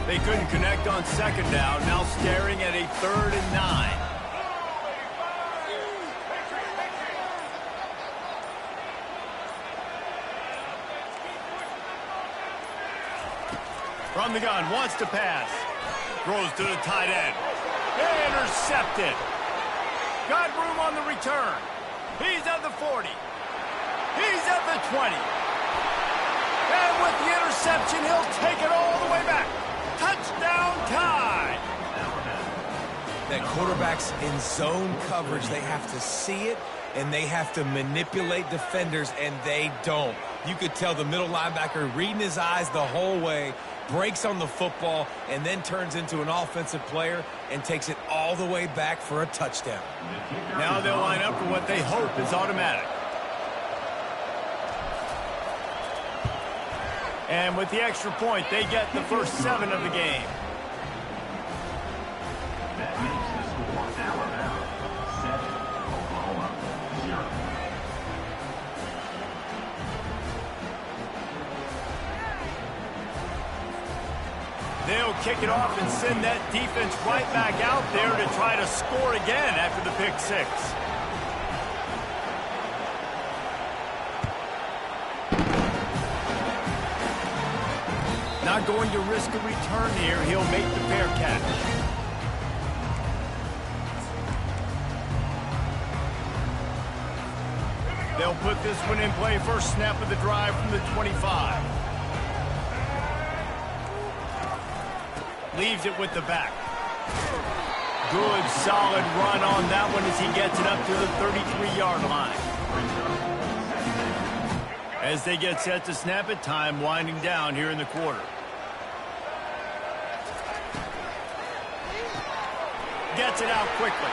Speaker 1: They couldn't connect on 2nd down. Now staring at a 3rd and 9. From the gun, wants to pass. Throws to the tight end. Intercepted. Got room on the return. He's at the 40. He's at the 20. And with the interception, he'll take it all the way back. Touchdown tie.
Speaker 3: That quarterbacks in zone coverage, they have to see it, and they have to manipulate defenders, and they don't. You could tell the middle linebacker reading his eyes the whole way, breaks on the football, and then turns into an offensive player and takes it all the way back for a touchdown.
Speaker 1: Now they'll line up for what they hope is automatic. And with the extra point, they get the first 7 of the game. They'll kick kick it off and send that defense right back out there to try to score again after the pick six. Not going to risk a return here. He'll make the fair catch. They'll put this one in play. First snap of the drive from the 25. Leaves it with the back. Good, solid run on that one as he gets it up to the 33-yard line. As they get set to snap it, time winding down here in the quarter. Gets it out quickly.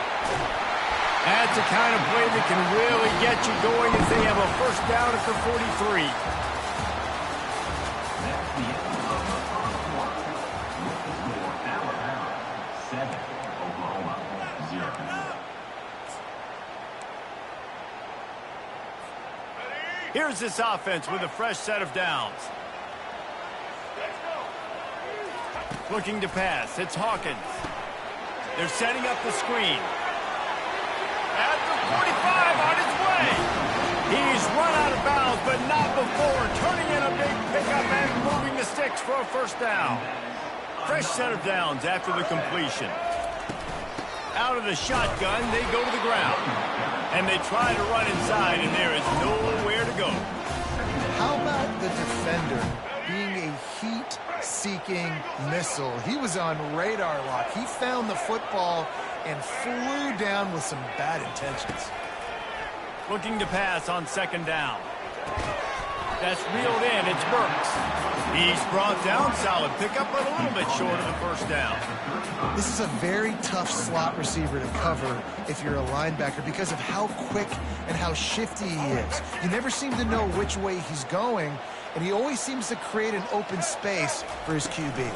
Speaker 1: That's the kind of play that can really get you going as they have a first down at the 43. Here's this offense with a fresh set of downs. Looking to pass. It's Hawkins. They're setting up the screen. At the 45 on his way. He's run out of bounds, but not before turning in a big pickup and moving the sticks for a first down. Fresh set of downs after the completion. Out of the shotgun, they go to the ground. And they try to run inside, and there is nowhere to go.
Speaker 2: How about the defender being a heat-seeking missile? He was on radar lock. He found the football and flew down with some bad intentions.
Speaker 1: Looking to pass on second down. That's reeled in. It's Burks. He's brought down. Solid pickup, but a little bit short of the first down.
Speaker 2: This is a very tough slot receiver to cover if you're a linebacker because of how quick and how shifty he is. You never seem to know which way he's going, and he always seems to create an open space for his QB.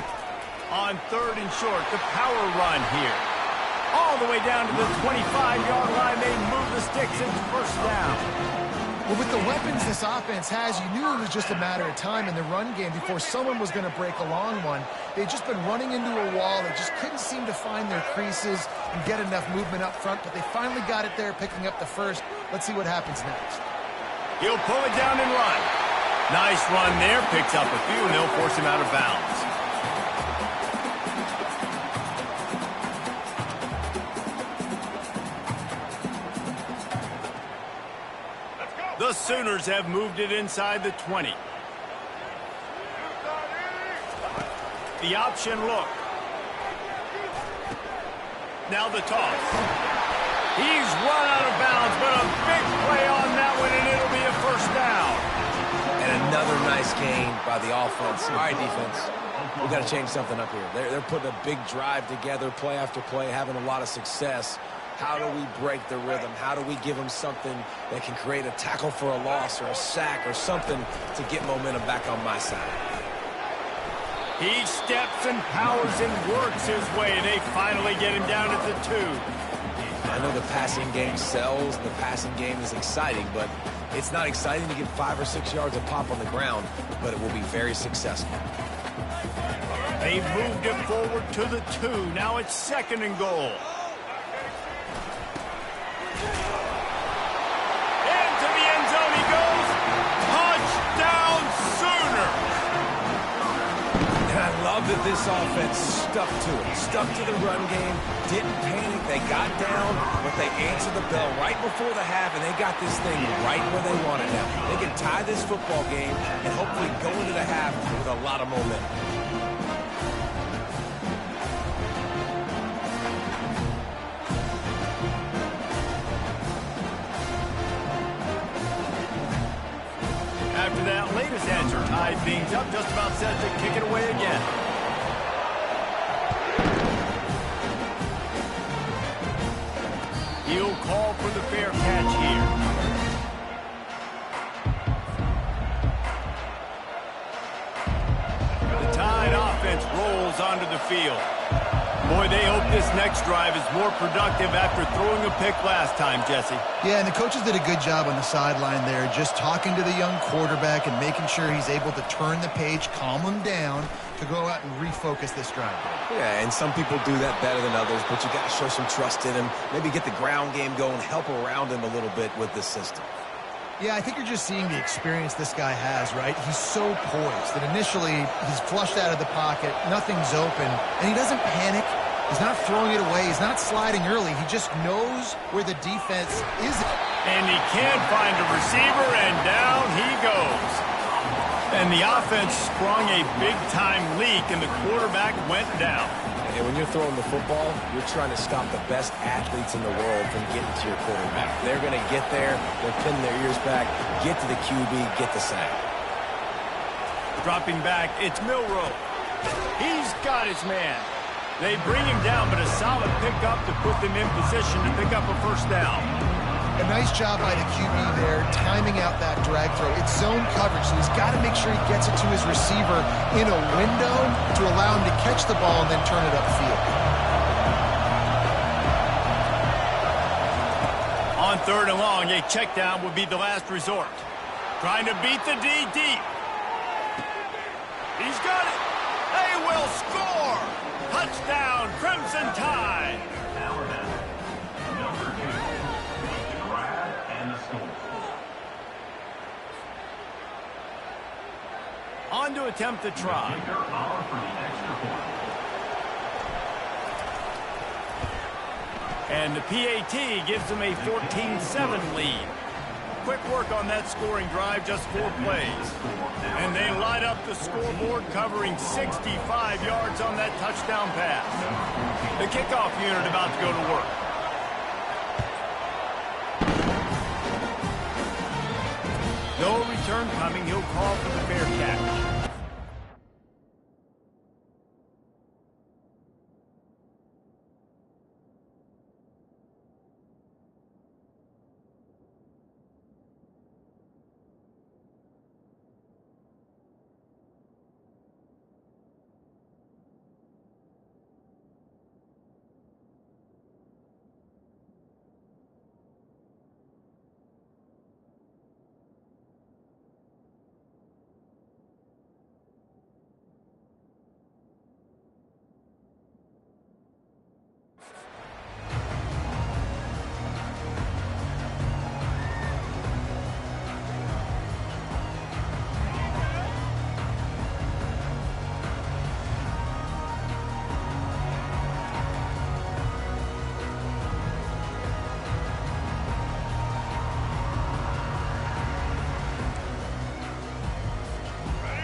Speaker 1: On third and short, the power run here. All the way down to the 25-yard line, they move the sticks into first down.
Speaker 2: Well, with the weapons this offense has, you knew it was just a matter of time in the run game before someone was going to break a long one. They'd just been running into a wall. They just couldn't seem to find their creases and get enough movement up front, but they finally got it there, picking up the first. Let's see what happens next.
Speaker 1: He'll pull it down and run. Nice run there. Picks up a few, and they'll force him out of bounds. The Sooners have moved it inside the 20. The option look. Now the toss. He's run out of bounds, but a big play on that one, and it'll be a first down.
Speaker 3: And another nice gain by the offense. All right, defense. We've got to change something up here. They're putting a big drive together, play after play, having a lot of success. How do we break the rhythm? How do we give them something that can create a tackle for a loss or a sack or something to get momentum back on my side?
Speaker 1: He steps and powers and works his way. They finally get him down at the 2.
Speaker 3: I know the passing game sells, and the passing game is exciting, but it's not exciting to get 5 or 6 yards of pop on the ground, but it will be very successful.
Speaker 1: They've moved it forward to the 2. Now it's second and goal. Into the end zone he goes. Touchdown Sooner.
Speaker 3: And I love that this offense stuck to it. Stuck to the run game. Didn't panic. They got down, but they answered the bell right before the half, and they got this thing right where they want it now. They can tie this football game and hopefully go into the half with a lot of momentum.
Speaker 1: After that latest answer, tied things up, just about set to kick it away again. He'll call for the fair catch here. The Tide offense rolls onto the field. Boy, they hope this next drive is more productive after throwing a pick last time, Jesse.
Speaker 2: Yeah, and the coaches did a good job on the sideline there, just talking to the young quarterback and making sure he's able to turn the page, calm him down to go out and refocus this drive.
Speaker 3: Yeah, and some people do that better than others, but you got to show some trust in him, maybe get the ground game going, help around him a little bit with this system.
Speaker 2: Yeah, I think you're just seeing the experience this guy has, right? He's so poised that initially he's flushed out of the pocket, nothing's open, and he doesn't panic. He's not throwing it away. He's not sliding early. He just knows where the defense is.
Speaker 1: And he can't find a receiver, and down he goes. And the offense sprung a big-time leak, and the quarterback went down.
Speaker 3: And when you're throwing the football, you're trying to stop the best athletes in the world from getting to your quarterback. They're going to get there, they're pinning their ears back, get to the QB, get the sack.
Speaker 1: Dropping back, it's Milroe. He's got his man. They bring him down, but a solid pickup to put them in position to pick up a first down.
Speaker 2: A nice job by the QB there, timing out that drag throw. It's zone coverage, so he's got to make sure he gets it to his receiver in a window to allow him to catch the ball and then turn it upfield.
Speaker 1: On 3rd and long, a check down would be the last resort. Trying to beat the D deep. He's got it. They will score. Touchdown, Crimson Tide. On to attempt the try. And the PAT gives them a 14-7 lead. Quick work on that scoring drive, just 4 plays. And they light up the scoreboard, covering 65 yards on that touchdown pass. The kickoff unit about to go to work. No return coming. He'll call for the fair catch.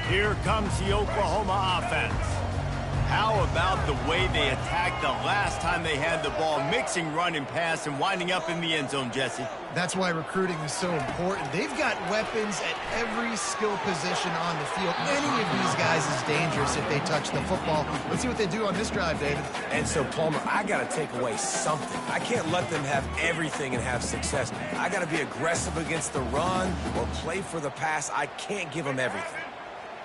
Speaker 1: Here comes the Oklahoma offense. How about the way they attacked the last time they had the ball, mixing run and pass and winding up in the end zone, Jesse?
Speaker 2: That's why recruiting is so important. They've got weapons at every skill position on the field. Any of these guys is dangerous if they touch the football. Let's see what they do on this drive, David.
Speaker 3: And so, Palmer, I got to take away something. I can't let them have everything and have success. I got to be aggressive against the run or play for the pass. I can't give them everything.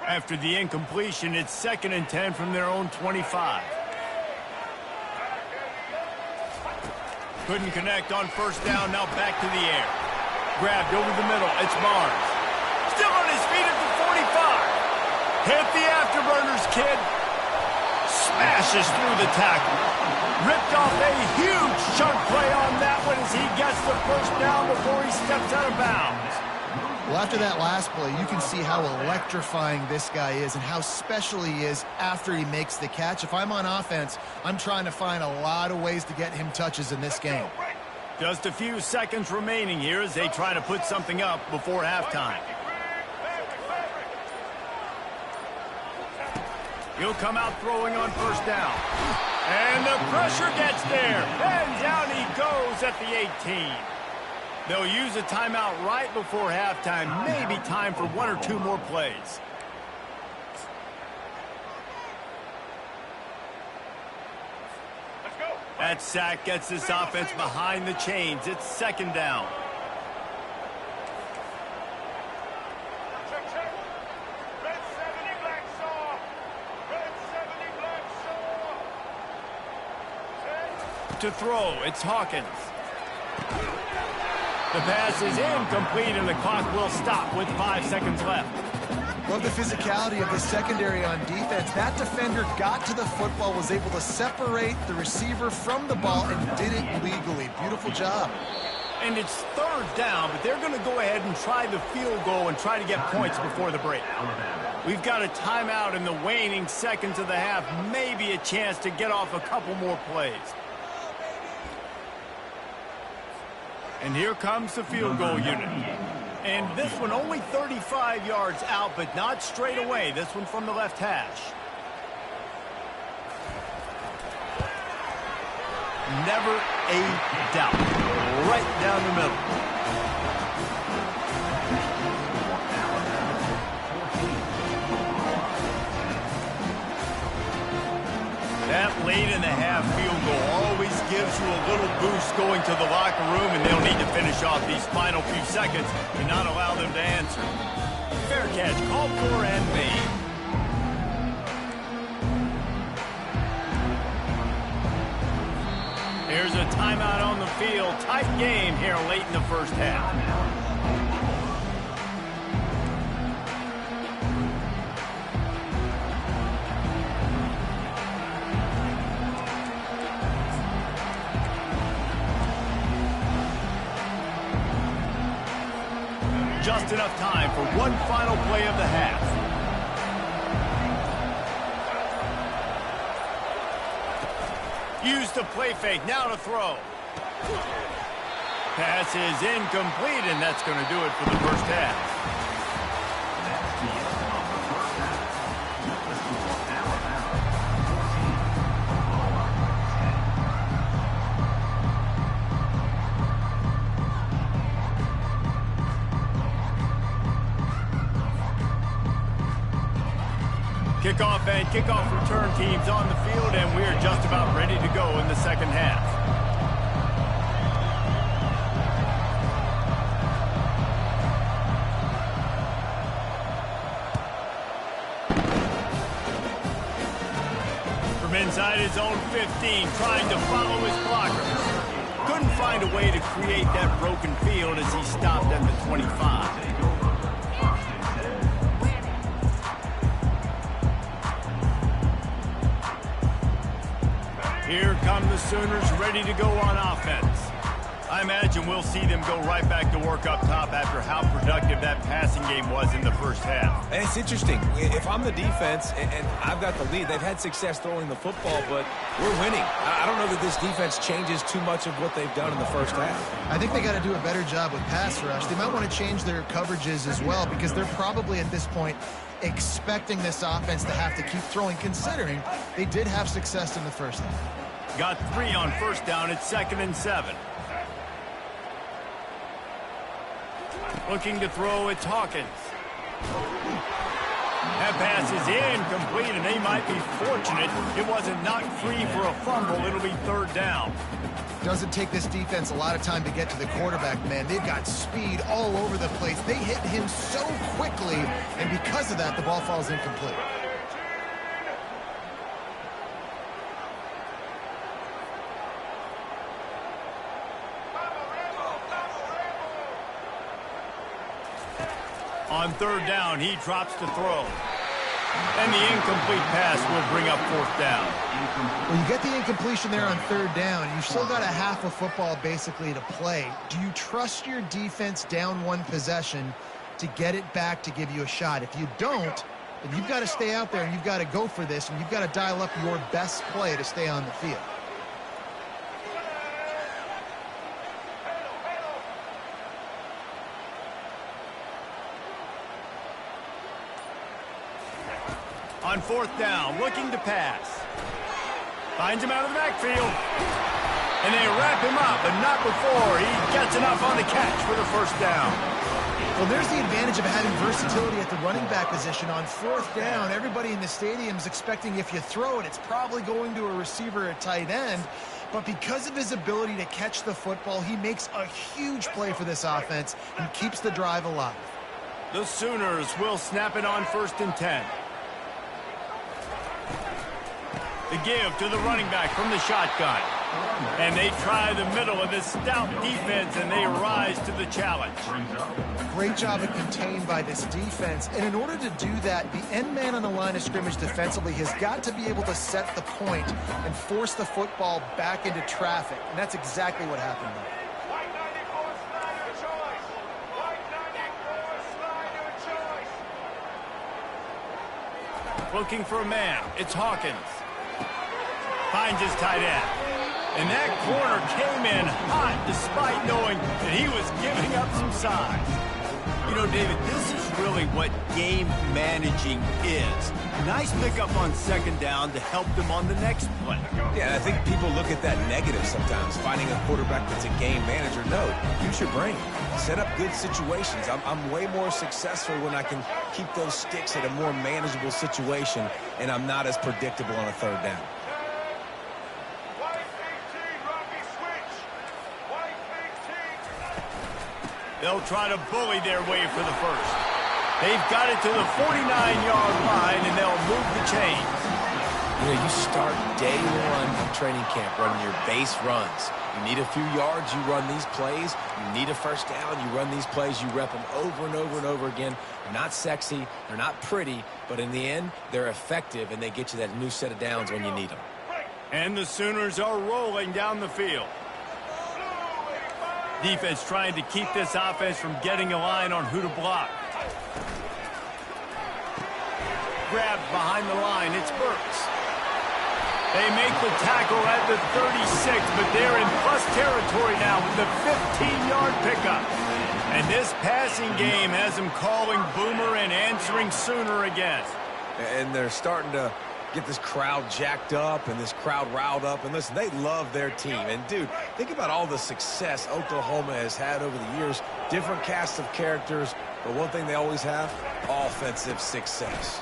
Speaker 1: After the incompletion, it's 2nd and 10 from their own 25. Couldn't connect on first down, now back to the air. Grabbed over the middle, it's Mars. Still on his feet at the 45. Hit the afterburners, kid. Smashes through the tackle. Ripped off a huge chunk play on that one as he gets the first down before he steps out of bounds.
Speaker 2: Well, after that last play, you can see how electrifying this guy is and how special he is after he makes the catch. If I'm on offense, I'm trying to find a lot of ways to get him touches in this game.
Speaker 1: Just a few seconds remaining here as they try to put something up before halftime. He'll come out throwing on first down. And the pressure gets there. And down he goes at the 18. They'll use a timeout right before halftime. Maybe time for 1 or 2 more plays. That sack gets this offense behind the chains. It's 2nd down. To throw, it's Hawkins. The pass is incomplete, and the clock will stop with 5 seconds left.
Speaker 2: Love the physicality of the secondary on defense. That defender got to the football, was able to separate the receiver from the ball, and did it legally. Beautiful job.
Speaker 1: And it's third down, but they're going to go ahead and try the field goal and try to get points before the break. We've got a timeout in the waning seconds of the half, maybe a chance to get off a couple more plays. And here comes the field goal unit. And this one only 35 yards out, but not straight away. This one from the left hash. Never a doubt. Right down the middle. That late in the half field goal always gives you a little boost going to the locker room, and they'll need to finish off these final few seconds and not allow them to answer. Fair catch, called for and made. Here's a timeout on the field. Tight game here late in the first half. Just enough time for one final play of the half. Use the play fake, now to throw. Pass is incomplete, and that's going to do it for the first half. Kickoff and kickoff return teams on the field, and we're just about ready to go in the second half. From inside his own 15, trying to follow his blockers. Couldn't find a way to create that broken field as he stopped at the 25. Here come the Sooners ready to go on offense. I imagine we'll see them go right back to work up top after how productive that passing game was in the first half.
Speaker 3: And it's interesting. If I'm the defense and I've got the lead, they've had success throwing the football, but we're winning. I don't know that this defense changes too much of what they've done in the first half.
Speaker 2: I think they got to do a better job with pass rush. They might want to change their coverages as well, because they're probably at this point expecting this offense to have to keep throwing, considering they did have success in the first half.
Speaker 1: Got 3 on first down. It's 2nd and 7. Looking to throw, it's Hawkins. That pass is incomplete, and they might be fortunate it wasn't knocked free for a fumble. It'll be 3rd down.
Speaker 2: Doesn't take this defense a lot of time to get to the quarterback, man. They've got speed all over the place. They hit him so quickly, and because of that, the ball falls incomplete.
Speaker 1: On 3rd down, he drops to throw. And the incomplete pass will bring up 4th down.
Speaker 2: Well, you get the incompletion there on 3rd down. You've still got a half of football basically to play. Do you trust your defense down 1 possession to get it back to give you a shot? If you don't, then you've got to stay out there and you've got to go for this, and you've got to dial up your best play to stay on the field.
Speaker 1: On 4th down, looking to pass. Finds him out of the backfield. And they wrap him up, but not before he gets enough on the catch for the 1st down.
Speaker 2: Well, there's the advantage of having versatility at the running back position. On 4th down, everybody in the stadium is expecting if you throw it, it's probably going to a receiver at tight end. But because of his ability to catch the football, he makes a huge play for this offense and keeps the drive alive.
Speaker 1: The Sooners will snap it on 1st and 10. The give to the running back from the shotgun. And they try the middle of this stout defense, and they rise to the challenge.
Speaker 2: Great job of contained by this defense. And in order to do that, the end man on the line of scrimmage defensively has got to be able to set the point and force the football back into traffic. And that's exactly what happened there.
Speaker 1: Looking for a man. It's Hawkins. Finds his tight end. And that corner came in hot despite knowing that he was giving up some size. You know, David, this is really what game managing is. Nice pickup on second down to help them on the next play.
Speaker 3: Yeah, I think people look at that negative sometimes, finding a quarterback that's a game manager. No, use your brain. Set up good situations. I'm way more successful when I can keep those sticks at a more manageable situation, and I'm not as predictable on a third down.
Speaker 1: They'll try to bully their way for the first. They've got it to the 49-yard line, and they'll move the chains.
Speaker 3: You know, you start day one of training camp running your base runs. You need a few yards, you run these plays. You need a first down, you run these plays. You rep them over and over and over again. They're not sexy, they're not pretty, but in the end, they're effective, and they get you that new set of downs when you need them.
Speaker 1: And the Sooners are rolling down the field. Defense trying to keep this offense from getting a line on who to block. Grabbed behind the line, it's Burks. They make the tackle at the 36, but they're in plus territory now with the 15-yard pickup. And this passing game has them calling Boomer and answering Sooner again.
Speaker 3: And they're starting to get this crowd jacked up and this crowd riled up. And listen, they love their team. And, dude, think about all the success Oklahoma has had over the years. Different casts of characters, but one thing they always have, offensive success.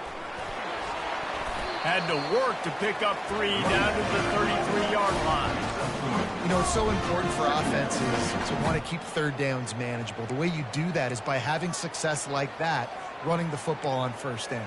Speaker 1: Had to work to pick up 3 down to the 33-yard line.
Speaker 2: You know, it's so important for offenses to want to keep third downs manageable. The way you do that is by having success like that, running the football on first down.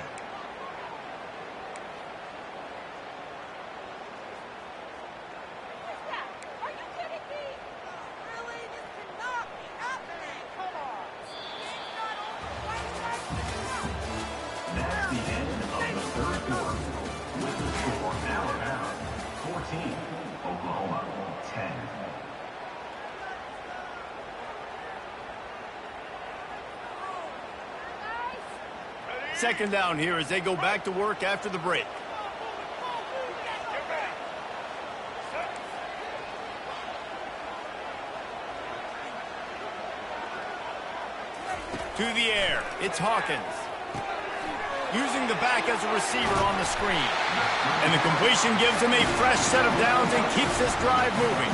Speaker 1: Second down here as they go back to work after the break. To the air, it's Hawkins. Using the back as a receiver on the screen. And the completion gives him a fresh set of downs and keeps this drive moving.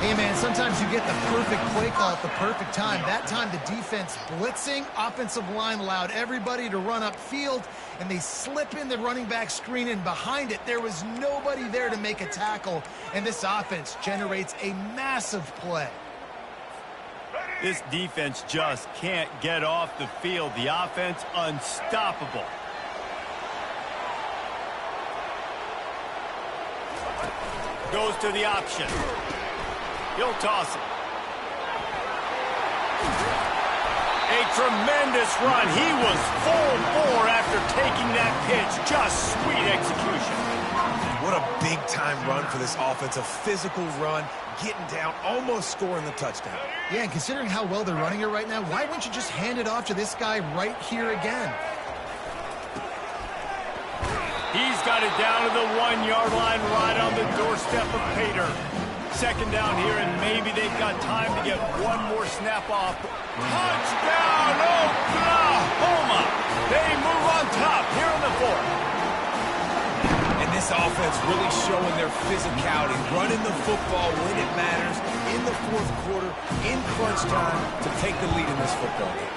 Speaker 2: Hey, man, sometimes you get the perfect play call at the perfect time. That time, the defense blitzing, offensive line allowed everybody to run upfield, and they slip in the running back screen, and behind it, there was nobody there to make a tackle, and this offense generates a massive play.
Speaker 1: This defense just can't get off the field. The offense unstoppable. Goes to the option. He'll toss it. A tremendous run. He was full bore after taking that pitch. Just sweet execution.
Speaker 3: What a big-time run for this offense. A physical run, getting down, almost scoring the touchdown.
Speaker 2: Yeah, and considering how well they're running it right now, why wouldn't you just hand it off to this guy right here again?
Speaker 1: He's got it down to the 1-yard line right on the doorstep of Pater. Second down here, and maybe they've got time to get one more snap off. Touchdown, Oklahoma! They move on top here in the fourth.
Speaker 3: And this offense really showing their physicality, running the football when it matters, in the fourth quarter, in crunch time, to take the lead in this football game.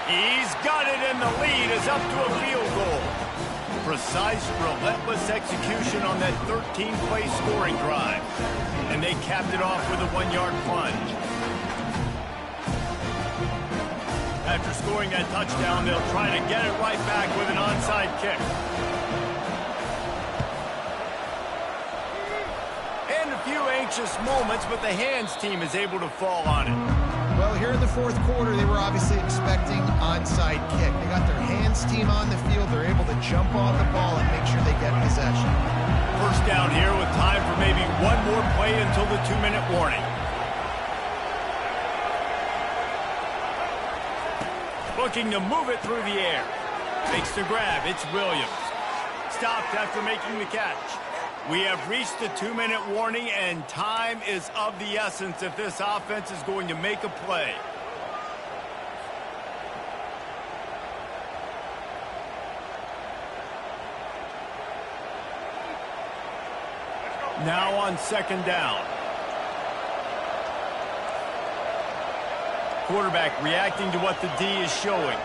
Speaker 1: He's got it, and the lead is up to a field goal. Precise, relentless execution on that 13-play scoring drive. And they capped it off with a 1-yard plunge. After scoring that touchdown, they'll try to get it right back with an onside kick. And a few anxious moments, but the hands team is able to fall on it.
Speaker 2: Well, here in the fourth quarter, they were obviously expecting onside kick. They got their hands team on the field. They're able to jump on the ball and make sure they get possession.
Speaker 1: First down here with time for maybe one more play until the 2-minute warning. Looking to move it through the air. Makes the grab. It's Williams. Stopped after making the catch. We have reached the 2-minute warning, and time is of the essence if this offense is going to make a play. Now on second down. Quarterback reacting to what the D is showing.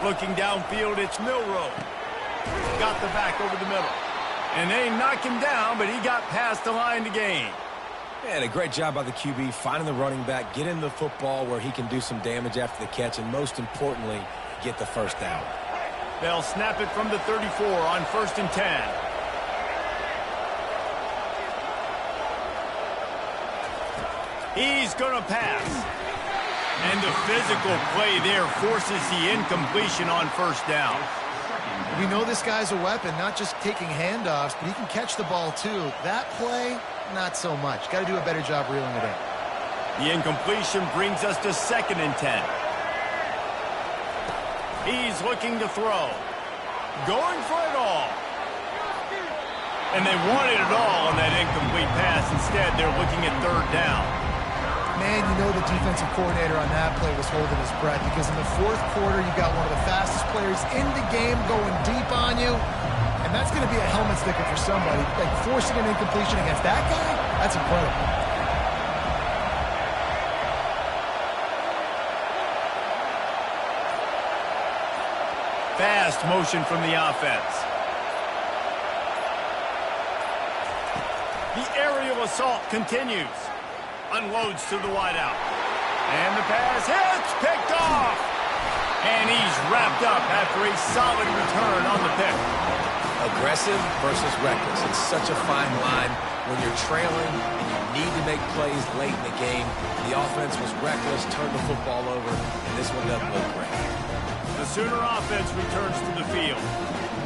Speaker 1: Looking downfield, it's Milroe. Got the back over the middle. And they knock him down, but he got past the line to gain.
Speaker 3: And a great job by the QB, finding the running back, getting the football where he can do some damage after the catch, and most importantly, get the first down.
Speaker 1: They'll snap it from the 34 on 1st and 10. He's going to pass. And the physical play there forces the incompletion on first down.
Speaker 2: We know this guy's a weapon, not just taking handoffs, but he can catch the ball too. That play, not so much. Got to do a better job reeling it in.
Speaker 1: The incompletion brings us to 2nd and 10. He's looking to throw. Going for it all. And they wanted it all on that incomplete pass. Instead, they're looking at 3rd down.
Speaker 2: Man, you know the defensive coordinator on that play was holding his breath, because in the fourth quarter, you got one of the fastest players in the game going deep on you, and that's going to be a helmet sticker for somebody. Like, forcing an incompletion against that guy, that's incredible.
Speaker 1: Fast motion from the offense. The aerial assault continues. Unloads to the wideout. And the pass hits, picked off. And he's wrapped up after a solid return on the pick.
Speaker 3: Aggressive versus reckless. It's such a fine line when you're trailing and you need to make plays late in the game. The offense was reckless, turned the football over, and this one doesn't look great.
Speaker 1: The Sooner offense returns to the field.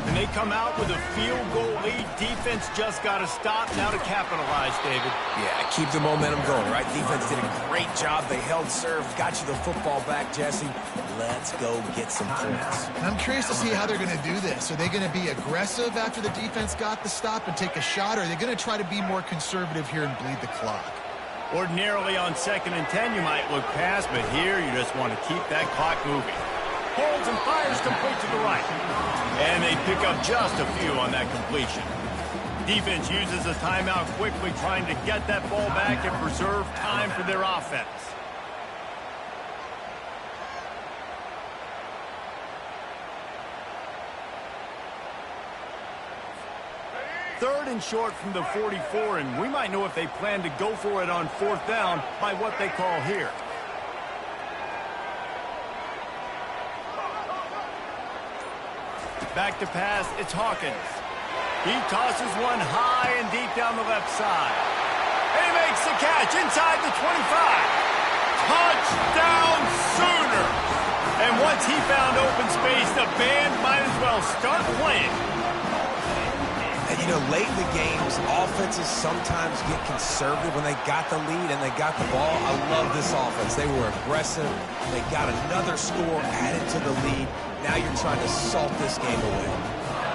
Speaker 1: And they come out with a field goal lead. Defense just got to stop now to capitalize, David.
Speaker 3: Yeah, keep the momentum going, right? Defense did a great job. They held serve, got you the football back, Jesse. Let's go get some points.
Speaker 2: And I'm curious to see how they're going to do this. Are they going to be aggressive after the defense got the stop and take a shot, or are they going to try to be more conservative here and bleed the clock?
Speaker 1: Ordinarily on 2nd and 10, you might look past, but here you just want to keep that clock moving. Holds and fires complete to the right. And they pick up just a few on that completion. Defense uses a timeout quickly, trying to get that ball back and preserve time for their offense. Third and short from the 44, and we might know if they plan to go for it on 4th down by what they call here. Back to pass, it's Hawkins. He tosses one high and deep down the left side. And he makes the catch inside the 25. Touchdown Sooner! And once he found open space, the band might as well start playing.
Speaker 3: And, you know, late in the games, offenses sometimes get conservative when they got the lead and they got the ball. I love this offense. They were aggressive. They got another score added to the lead. Now you're trying to salt this game away.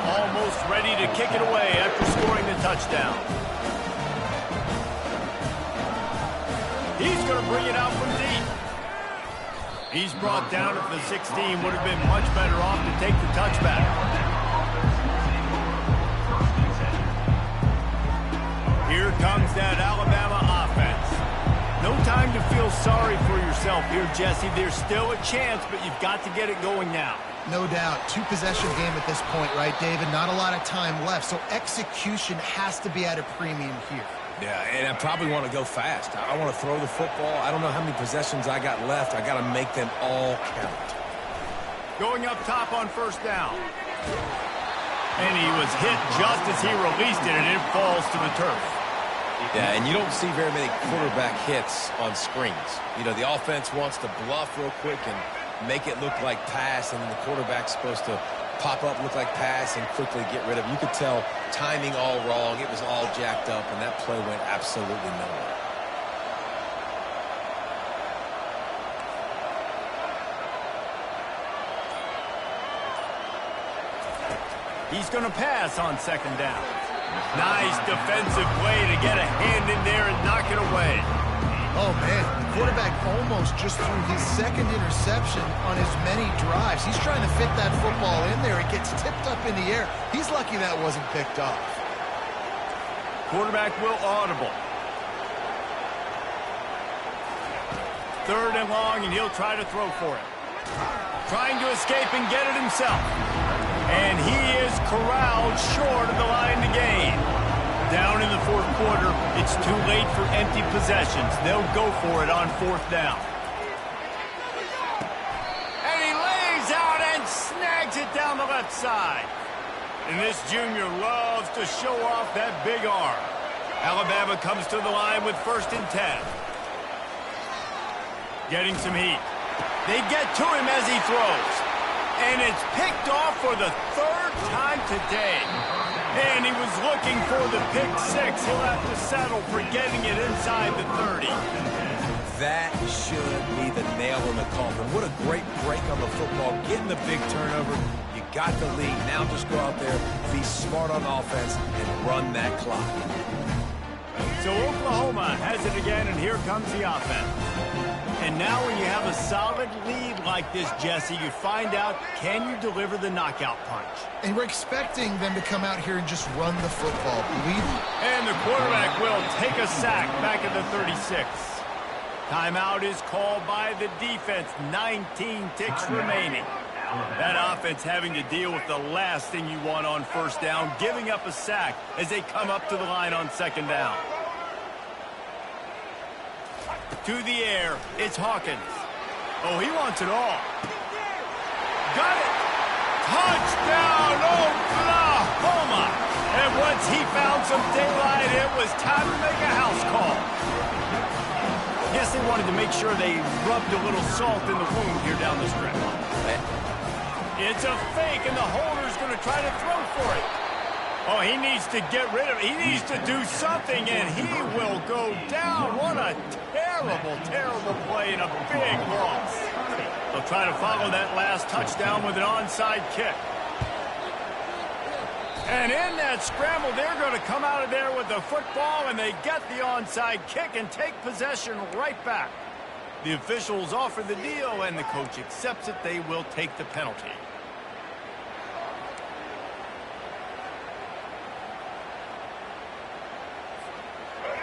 Speaker 1: Almost ready to kick it away after scoring the touchdown. He's going to bring it out from deep. He's brought down at the 16. Would have been much better off to take the touchback. Here comes that Alabama offense. No time to feel sorry for yourself here, Jesse. There's still a chance, but you've got to get it going now.
Speaker 2: No doubt. Two-possession game at this point, right, David? Not a lot of time left, so execution has to be at a premium here.
Speaker 3: Yeah, and I probably want to go fast. I want to throw the football. I don't know how many possessions I got left. I got to make them all count.
Speaker 1: Going up top on first down. And he was hit just as he released it, and it falls to the turf.
Speaker 3: Yeah, and you don't see very many quarterback hits on screens. You know, the offense wants to bluff real quick and make it look like pass, and then the quarterback's supposed to pop up, look like pass, and quickly get rid of it. You could tell timing all wrong. It was all jacked up, and that play went absolutely nowhere.
Speaker 1: He's going to pass on second down. Nice defensive play to get a hand in there and knock it away.
Speaker 2: Oh, man, the quarterback almost just threw his second interception on as many drives. He's trying to fit that football in there. It gets tipped up in the air. He's lucky that wasn't picked off.
Speaker 1: Quarterback will audible. Third and long, and he'll try to throw for it. Trying to escape and get it himself. And he is corralled short of the line to gain. Down in the fourth quarter, it's too late for empty possessions. They'll go for it on fourth down. And he lays out and snags it down the left side. And this junior loves to show off that big arm. Alabama comes to the line with 1st and 10. Getting some heat. They get to him as he throws. And it's picked off for the 3rd time today. And he was looking for the pick six. He'll have to settle for getting it inside the 30.
Speaker 3: That should be the nail in the coffin. What a great break on the football. Getting the big turnover. You got the lead. Now just go out there, be smart on offense, and run that clock.
Speaker 1: So Oklahoma has it again, and here comes the offense. And now when you have a solid lead like this, Jesse, you find out, can you deliver the knockout punch?
Speaker 2: And we're expecting them to come out here and just run the football. Believe me.
Speaker 1: And the quarterback will take a sack back at the 36. Timeout is called by the defense. 19 ticks remaining. That offense having to deal with the last thing you want on first down, giving up a sack as they come up to the line on second down. To the air, it's Hawkins. Oh, he wants it all. Got it! Touchdown, Oklahoma! And once he found some daylight, it was time to make a house call. Guess they wanted to make sure they rubbed a little salt in the wound here down the stretch. It's a fake, and the holder's going to try to throw for it. Oh, he needs to get rid of it. He needs to do something, and he will go down. What a terrible, terrible play and a big loss. They'll try to follow that last touchdown with an onside kick. And in that scramble, they're going to come out of there with the football, and they get the onside kick and take possession right back. The officials offer the deal, and the coach accepts it. They will take the penalty.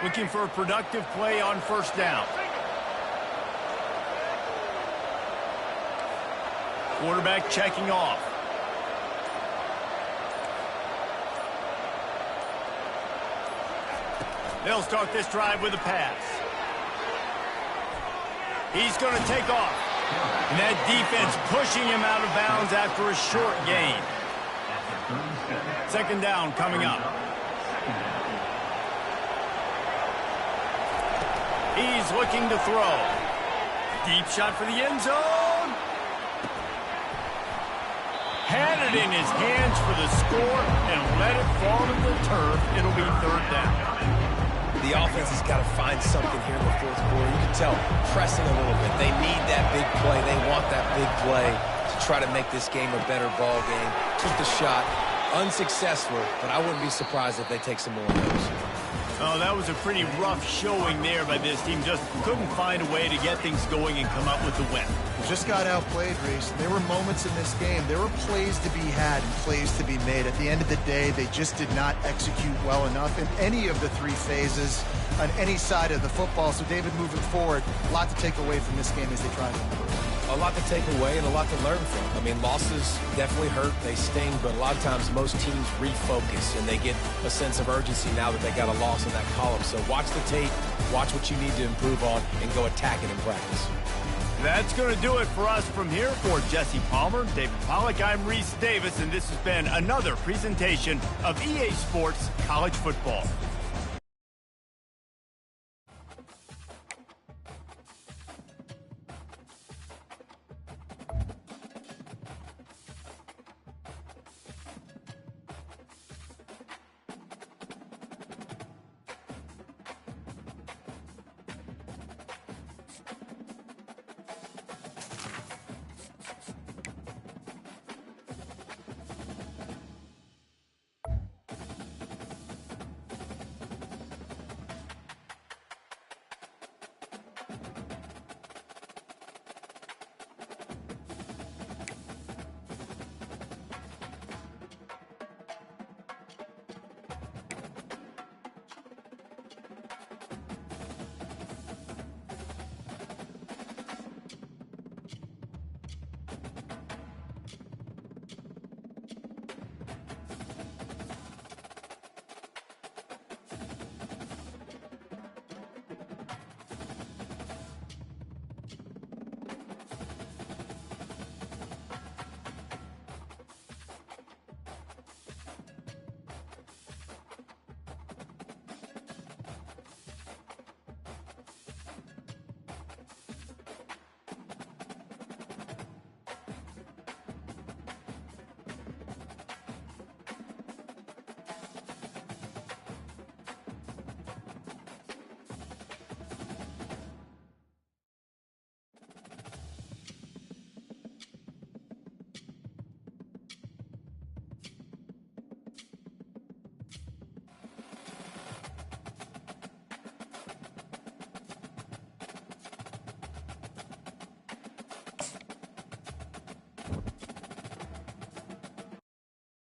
Speaker 1: Looking for a productive play on first down. Quarterback checking off. They'll start this drive with a pass. He's going to take off. And that defense pushing him out of bounds after a short gain. Second down coming up. He's looking to throw. Deep shot for the end zone. Had it in his hands for the score and let it fall to the turf. It'll be third down.
Speaker 3: The offense has got to find something here in the fourth quarter. You can tell, pressing a little bit. They need that big play. They want that big play to try to make this game a better ball game. Took the shot. Unsuccessful, but I wouldn't be surprised if they take some more of those.
Speaker 1: Oh, that was a pretty rough showing there by this team. Just couldn't find a way to get things going and come up with the win.
Speaker 2: Just got outplayed, Reese. There were moments in this game. There were plays to be had and plays to be made. At the end of the day, they just did not execute well enough in any of the three phases on any side of the football. So, David, moving forward, a lot to take away from this game as they try to improve.
Speaker 3: A lot to take away and a lot to learn from. I mean, losses definitely hurt. They sting, but a lot of times most teams refocus and they get a sense of urgency now that they got a loss in that column. So watch the tape, watch what you need to improve on, and go attack it in practice.
Speaker 1: That's going to do it for us from here. For Jesse Palmer, David Pollack, I'm Reese Davis, and this has been another presentation of EA Sports College Football.